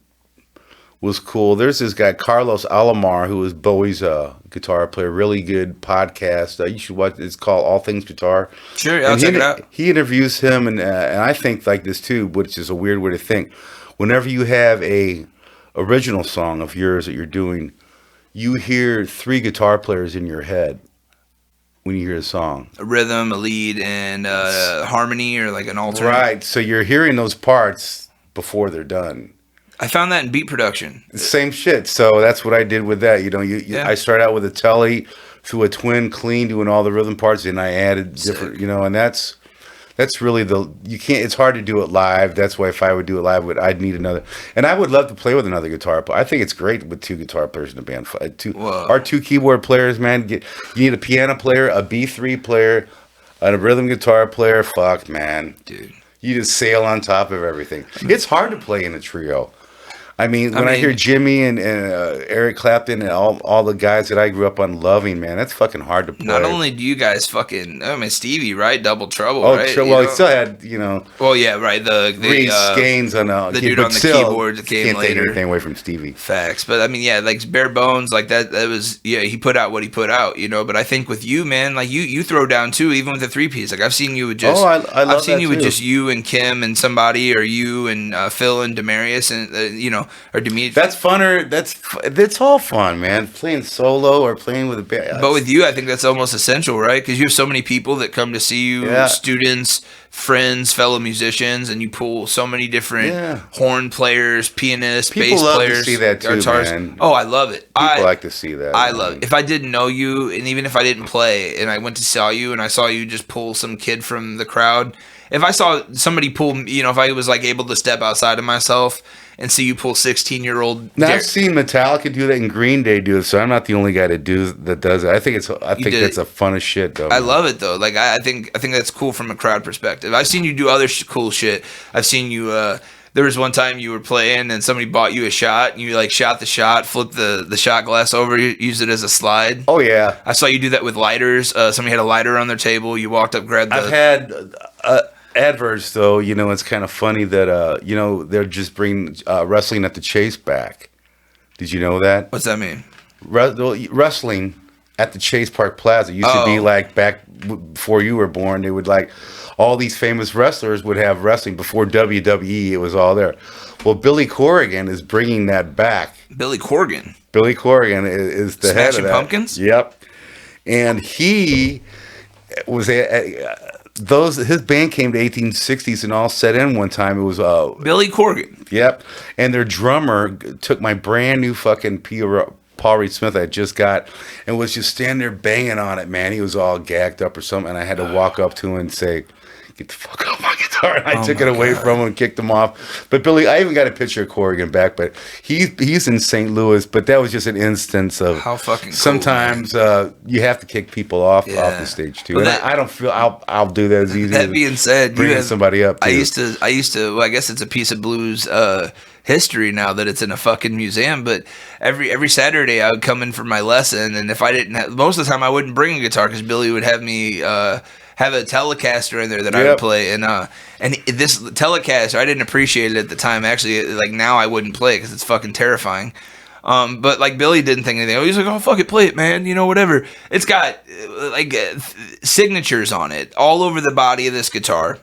was cool. There's this guy Carlos Alomar who is Bowie's guitar player, really good podcast. You should watch. It's called All Things Guitar. Sure, I'll check it out. He interviews him, and I think like this too, which is a weird way to think. Whenever you have a original song of yours that you're doing, you hear three guitar players in your head. When you hear a song, a rhythm, a lead, and harmony, or like an alternate. Right. So you're hearing those parts before they're done. I found that in beat production. Same shit. So that's what I did with that. I started out with a telly through a twin clean, doing all the rhythm parts, and I added different. And that's really it's hard to do it live. That's why if I would do it live, I'd need another. And I would love to play with another guitar player. I think it's great with two guitar players in a band. Our two keyboard players, man. You need a piano player, a B3 player, and a rhythm guitar player. Fuck, man. Dude. You just sail on top of everything. It's hard to play in a trio. I mean, I hear Jimmy and Eric Clapton and all the guys that I grew up on loving, man, that's fucking hard to play. Not only do you guys Stevie, right? Double Trouble, right? He still had, Well, yeah, right. The Reese Gaines on the dude on the keyboard that came later. Can't take anything away from Stevie. Facts, but I mean, yeah, like bare bones, like that was, he put out what he put out, But I think with you, man, like you throw down too, even with the 3-piece. Like I've seen you with just, I've seen you with just you and Kim and somebody, or you and Phil and Demarius and or Dimitri. That's funner. That's all fun, man. Playing solo or playing with a band. But with you, I think that's almost essential, right? Because you have so many people that come to see you, students, friends, fellow musicians, and you pull so many different horn players, pianists, bass love players, to see that too, guitars. Man. Oh, I love it. People like to see that. I love it. If I didn't know you, and even if I didn't play, and I went to saw you, and I saw you just pull some kid from the crowd, if I saw somebody pull, if I was like able to step outside of myself and see you pull 16-year-old. Now I've seen Metallica do that and Green Day do it, so I'm not the only guy that does it. I think that's a fun as shit, though. I love it though. Like I think that's cool from a crowd perspective. I've seen you do other cool shit. I've seen you. There was one time you were playing and somebody bought you a shot and you like shot the shot, flipped the shot glass over, used it as a slide. Oh yeah, I saw you do that with lighters. Somebody had a lighter on their table. You walked up, grabbed. I've had. Adverts, though, it's kind of funny that they're just bringing wrestling at the Chase back. Did you know that? What's that mean? Wrestling at the Chase Park Plaza. It used to be like back before you were born. They would like all these famous wrestlers would have wrestling before WWE. It was all there. Well, Billy Corrigan is bringing that back. Billy Corgan. Billy Corrigan is the head of that. Pumpkins? Yep. And he was his band came to 1860s and all set in one time. It was Billy Corgan. Yep. And their drummer took my brand new fucking Paul Reed Smith I just got and was just standing there banging on it, man. He was all gagged up or something, and I had to walk up to him and say, "Get the fuck off my guitar!" And I took it away from him and kicked him off. But Billy, I even got a picture of Corrigan back, but he's in St. Louis. But that was just an instance of how fucking cool, sometimes you have to kick people off the stage too. Well, and I don't feel I'll do that as easy. That being said, bringing somebody up. Too. I used to. Well, I guess it's a piece of blues history now that it's in a fucking museum. But every Saturday I would come in for my lesson, and if I didn't, most of the time I wouldn't bring a guitar because Billy would have me. Have a Telecaster in there that I would play, and this Telecaster I didn't appreciate it at the time. Actually, like now I wouldn't play it because it's fucking terrifying. But like Billy didn't think anything. He's like, "Oh fuck it, play it, man. You know, whatever." It's got signatures on it all over the body of this guitar.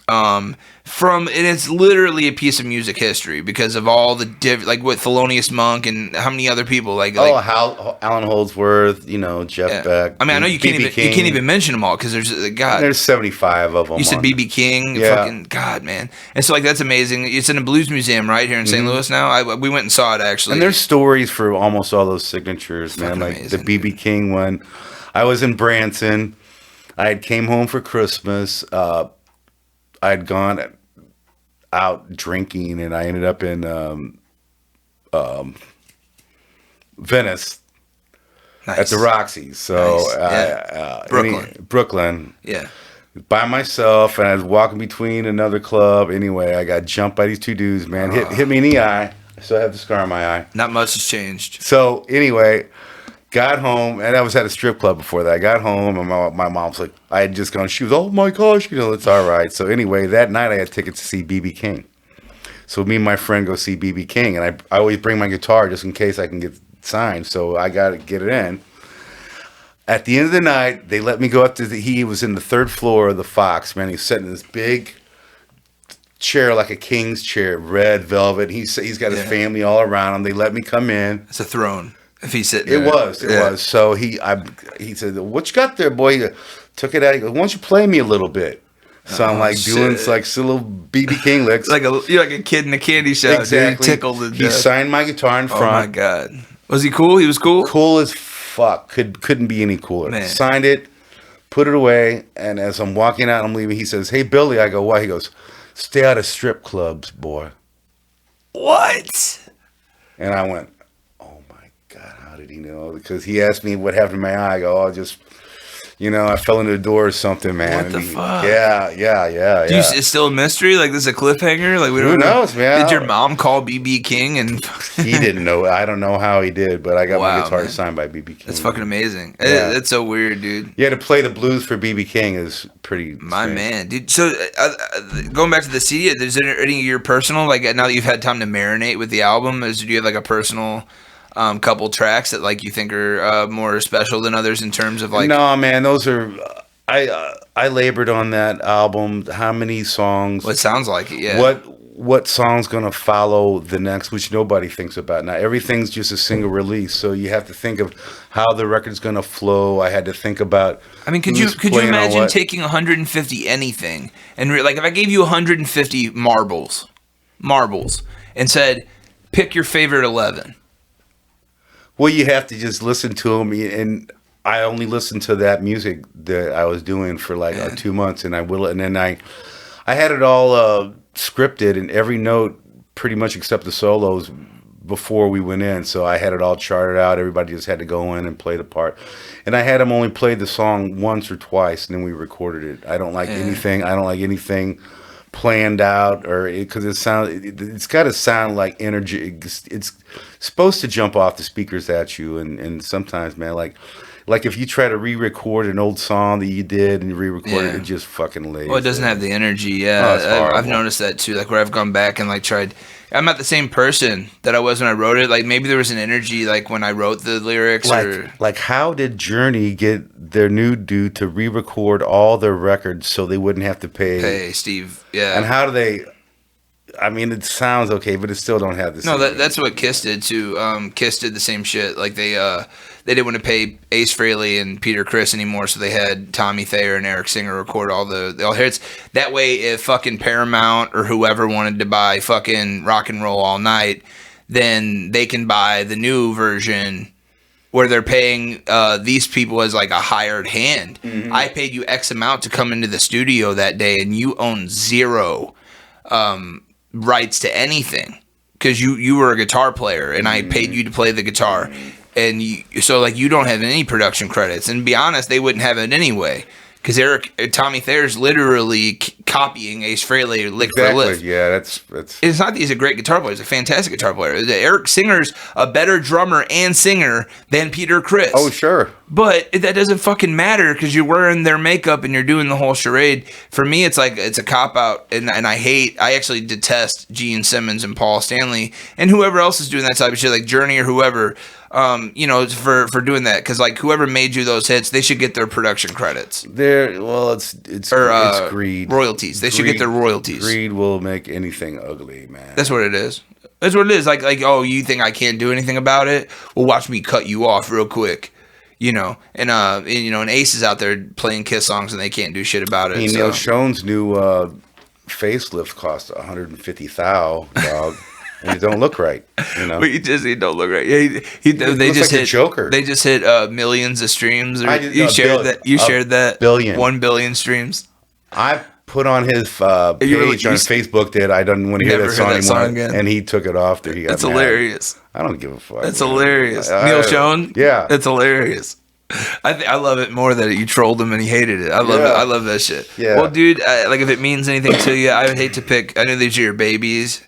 And it's literally a piece of music history because of all the like with Thelonious Monk and how many other people Alan Holdsworth, Jeff Beck. I mean, I know you can't even mention them all because there's 75 of them. You said BB King, fucking God, man. And so like that's amazing. It's in a blues museum right here in St. Louis now. We went and saw it actually. And there's stories for almost all those signatures, man. Like amazing, the BB King one. I was in Branson. I came home for Christmas. I'd gone out drinking, and I ended up in Venice at the Roxy. So Brooklyn. Yeah. By myself, and I was walking between another club. Anyway, I got jumped by these two dudes, man. Hit me in the eye. I still have the scar on my eye. Not much has changed. So anyway, got home, and I was at a strip club before that. I got home, and my mom's like, I had just gone, she was, "Oh my gosh, it's all right." So anyway, that night I had tickets to see BB King. So me and my friend go see BB King, and I always bring my guitar just in case I can get signed. So I got to get it in. At the end of the night, they let me go up to he was in the third floor of the Fox, man. He was sitting in this big chair, like a king's chair, red velvet. He's got his family all around him. They let me come in. It's a throne. If he's sitting there. It was. So he said, "What you got there, boy?" He took it out. He goes, "Why don't you play me a little bit?" So I'm like doing like some little BB King licks. You're like a kid in a candy shop. Exactly. Tickled to he death. signed my guitar in front. Oh my God. Was he cool? He was cool? Cool as fuck. Couldn't be any cooler. Man. Signed it, put it away, and as I'm walking out, I'm leaving, he says, "Hey, Billy." I go, "What?" He goes, "Stay out of strip clubs, boy." What? And I went, "Oh my God, how did he know?" Because he asked me what happened to my eye. I go, "Oh, just, I fell into the door or something, man." What the fuck? Yeah. It's still a mystery? Like, this is a cliffhanger? Like, we don't Who knows, man? Did your mom call BB King? And he didn't know. I don't know how he did, but I got my guitar signed by BB King. That's fucking amazing. Yeah. That's so weird, dude. Yeah, to play the blues for BB King is pretty strange. Man, dude. So, going back to the CD, is there any of your personal, like, now that you've had time to marinate with the album, do you have, like, a personal couple tracks that, like, you think are more special than others in terms of, like... No, man, those are... I labored on that album. How many songs? Well, it sounds like it, yeah. What song's gonna follow the next, which nobody thinks about now. Everything's just a single release, so you have to think of how the record's gonna flow. I had to think about. I mean, could you imagine taking 150 anything and like if I gave you 150 marbles, and said, pick your favorite 11. Well, you have to just listen to them, and I only listened to that music that I was doing for like 2 months, and then I had it all scripted, and every note pretty much except the solos before we went in. So I had it all charted out. Everybody just had to go in and play the part, and I had them only play the song once or twice, and then we recorded it. I don't like anything planned out, or because it's got to sound like energy. It's supposed to jump off the speakers at you, and sometimes, man, like like if you try to re-record an old song that you did and you re-record it, it just fucking lays. Well, it doesn't have the energy. Yeah, I've noticed that too. Like where I've gone back and like tried. I'm not the same person that I was when I wrote it. Like maybe there was an energy like when I wrote the lyrics. Like how did Journey get their new dude to re-record all their records so they wouldn't have to pay Steve? Yeah. And how do they? I mean, it sounds okay, but it still don't have the same. No, that's what Kiss did too. Kiss did the same shit. Like they didn't want to pay Ace Frehley and Peter Criss anymore, so they had Tommy Thayer and Eric Singer record all the hits. That way, if fucking Paramount or whoever wanted to buy fucking Rock and Roll All Night, then they can buy the new version where they're paying these people as like a hired hand. Mm-hmm. I paid you X amount to come into the studio that day, and you own zero rights to anything because you were a guitar player and I paid you to play the guitar, and so like you don't have any production credits, and to be honest, they wouldn't have it anyway because Tommy Thayer's literally copying Ace Frehley lick for lick. Yeah, that's. It's not that he's a great guitar player; he's a fantastic guitar player. Eric Singer's a better drummer and singer than Peter Criss. Oh, sure. But that doesn't fucking matter because you're wearing their makeup and you're doing the whole charade. For me, it's like it's a cop out, and I actually detest Gene Simmons and Paul Stanley and whoever else is doing that type of shit, like Journey or whoever. For doing that, because like whoever made you those hits, they should get their production credits. It's greed. Royalties. They should get their royalties. Greed will make anything ugly, man. That's what it is. That's what it is. Like oh, you think I can't do anything about it? Well, watch me cut you off real quick. And Ace is out there playing Kiss songs and they can't do shit about it. Neil Schoen's new facelift cost $150,000, dog. And it don't look right, But he don't look right. Yeah, they just hit Joker. They just hit millions of streams. You shared that. Billion. 1 billion streams. I put on his page on Facebook that I don't want to hear that song anymore, and he took it off. There, That's hilarious. I don't give a fuck. That's hilarious. Neil Schoen. Yeah, that's hilarious. I love it more that you trolled him and he hated it. I love it. I love that shit. Yeah. Well, dude, like if it means anything to you, I would hate to pick. I know these are your babies.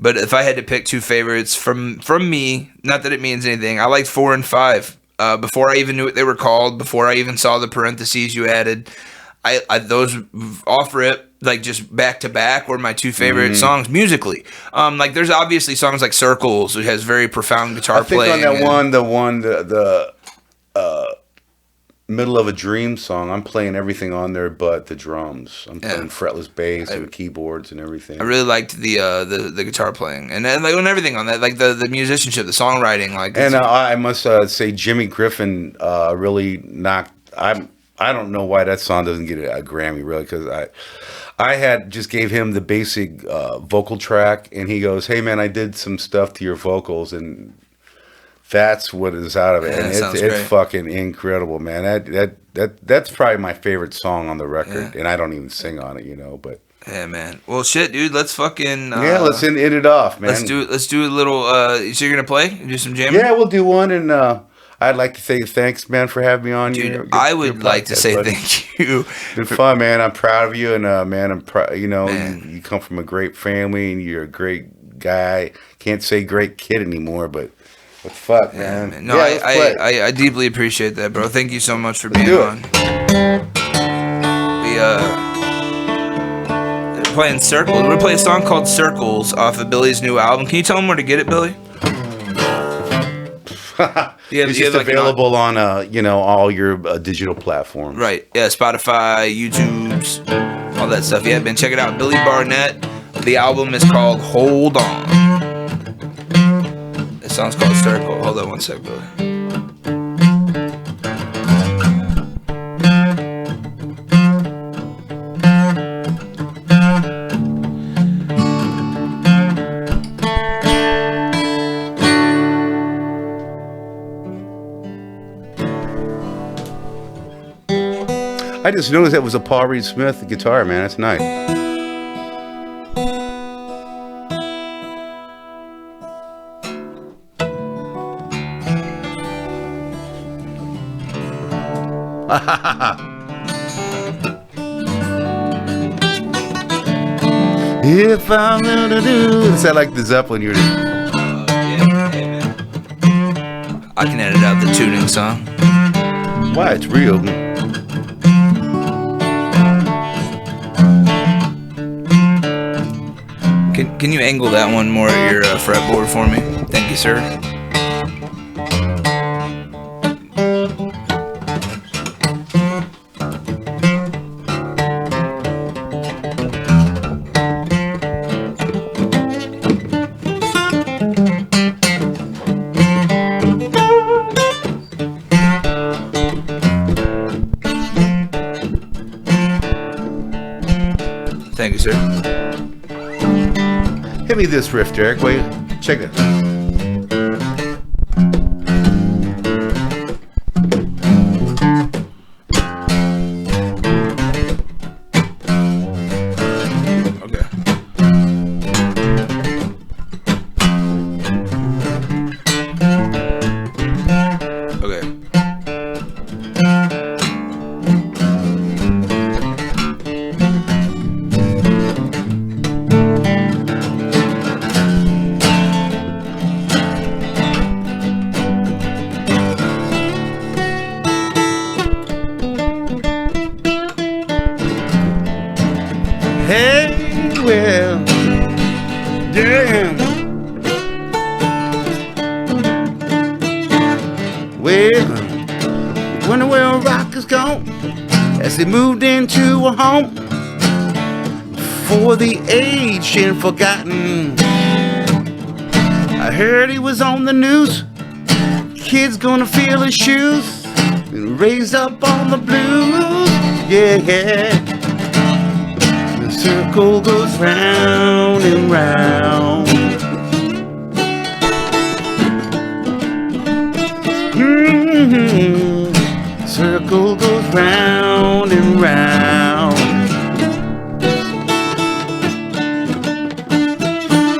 But if I had to pick two favorites from me, not that it means anything, I liked 4 and 5. Before I even knew what they were called, before I even saw the parentheses you added, I those off rip, like just back to back, were my two favorite songs musically. Like there's obviously songs like Circles, which has very profound guitar playing. I think on the Middle of a Dream song, I'm playing everything on there but the drums. I'm playing fretless bass and keyboards and everything. I really liked the guitar playing and everything on that, like the musicianship, the songwriting, like. And I must say, Jimmy Griffin really knocked. I don't know why that song doesn't get a Grammy, really, because I had just gave him the basic vocal track, and he goes, "Hey man, I did some stuff to your vocals and." That's what is out of it, and it's fucking incredible, man. That's probably my favorite song on the record, and I don't even sing on it, But yeah, man. Well, shit, dude. Let's fucking let's end it off, man. Let's do a little. So you're gonna play? Do some jamming? Yeah, we'll do one, and I'd like to say thanks, man, for having me on. Dude, I would like to say thank you. It's been fun, man. I'm proud of you, and man, I'm proud. You come from a great family, and you're a great guy. Can't say great kid anymore, but. What the fuck, man? Man. No, I deeply appreciate that, bro. Thank you so much for being on. We're playing Circles. We're gonna play a song called Circles off of Billy's new album. Can you tell them where to get it, Billy? It's just available on all your digital platforms. Right. Yeah, Spotify, YouTube's, all that stuff. Yeah, man, check it out. Billy Barnett. The album is called Hold On. The song's called Circle. Hold on one sec, Billy. I just noticed that was a Paul Reed Smith guitar, man. That's nice. If I'm gonna do, it sound like the Zeppelin you're doing. Yeah, man. I can edit out the tuning song. why it's real. Can you angle that one more at your fretboard for me? Thank you, sir. Thank you, sir. Hit me this riff, Derek. Wait, check it. Okay. Okay. Hey, well, damn. Well, wonder where rock is gone as he moved into a home for the aged and forgotten. I heard he was on the news. Kids gonna feel his shoes and raised up on the blues. Yeah. The circle goes round and round. Circle goes round and round.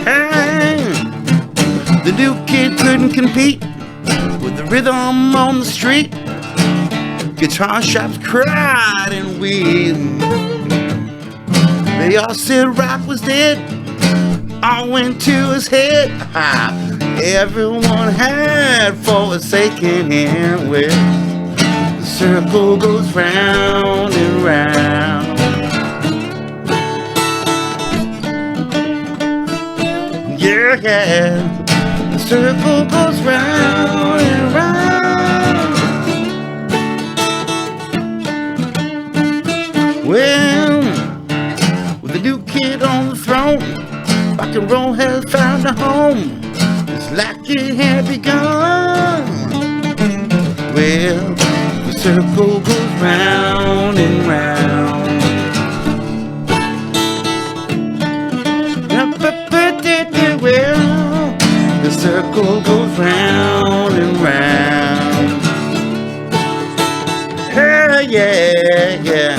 Hey, the new kid couldn't compete with the rhythm on the street. Guitar shops cried and weeped. They all said rock was dead. All went to his head. Everyone had forsaken him. Well, the circle goes round and round. Yeah, the circle goes round and round. Well, with the new kid on the throne, rock and roll has found a home. It's like it had begun. Well, the circle goes round and round. Well, the circle goes round and round. Hey, yeah, yeah.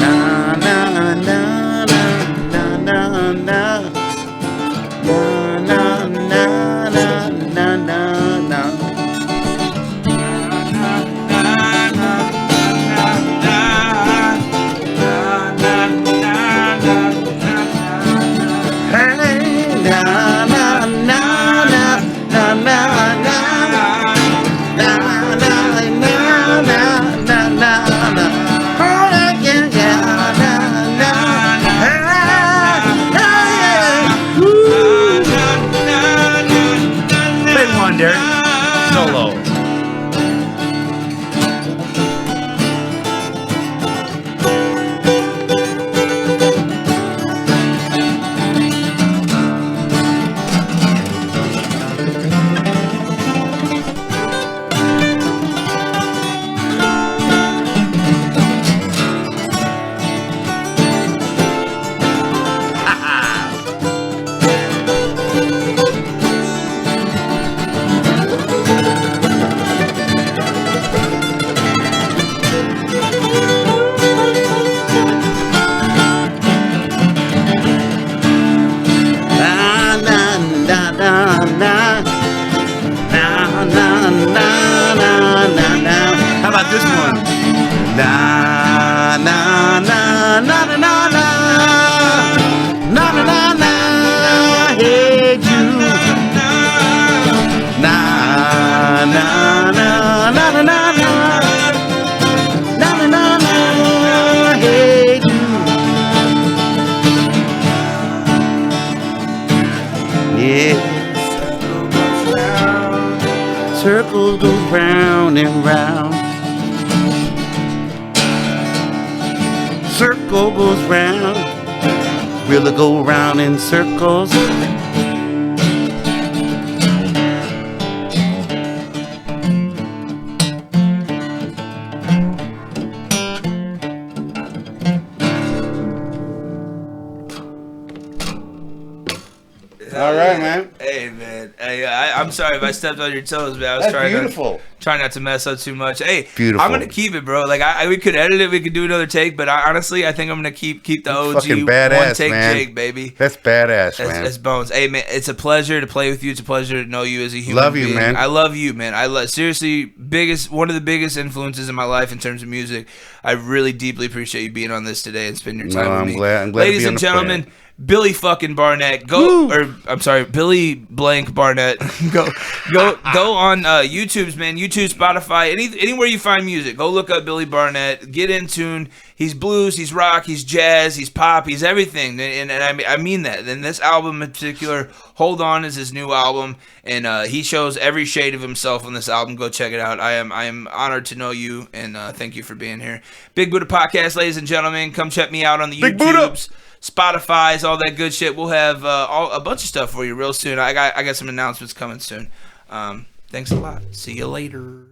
Na na na na na na na na na na na na. Solo. How about this one? Na na na na na na na na na na na. Hey Jude. Na na na na na na. and round. Circle goes round. Will it go round in circles? All right, man. Hey, man. Hey, I'm sorry if I stepped on your toes, man. I was That's trying beautiful. Trying not to mess up too much. Hey, Beautiful. I'm gonna keep it, bro. Like we could edit it, we could do another take, but honestly, I think I'm gonna keep the OG Fucking badass, one take man. Jake, baby. That's badass, man. That's bones. Hey, man, it's a pleasure to play with you. It's a pleasure to know you as a human Love you, being. man. I love you, man. Seriously, one of the biggest influences in my life in terms of music. I really deeply appreciate you being on this today and spending your time with me. I'm glad Ladies to be on and the gentlemen. planet. Billy fucking Barnett, Billy blank Barnett. go on YouTube's, man, YouTube, Spotify, anywhere you find music. Go look up Billy Barnett. Get in tune. He's blues, he's rock, he's jazz, he's pop, he's everything. And I mean that. And this album in particular, Hold On, is his new album, and he shows every shade of himself on this album. Go check it out. I am honored to know you, and thank you for being here. Big Buddha Podcast, ladies and gentlemen. Come check me out on the YouTubes, Spotify's, all that good shit. We'll have a bunch of stuff for you real soon. I got some announcements coming soon. Thanks a lot. See you later.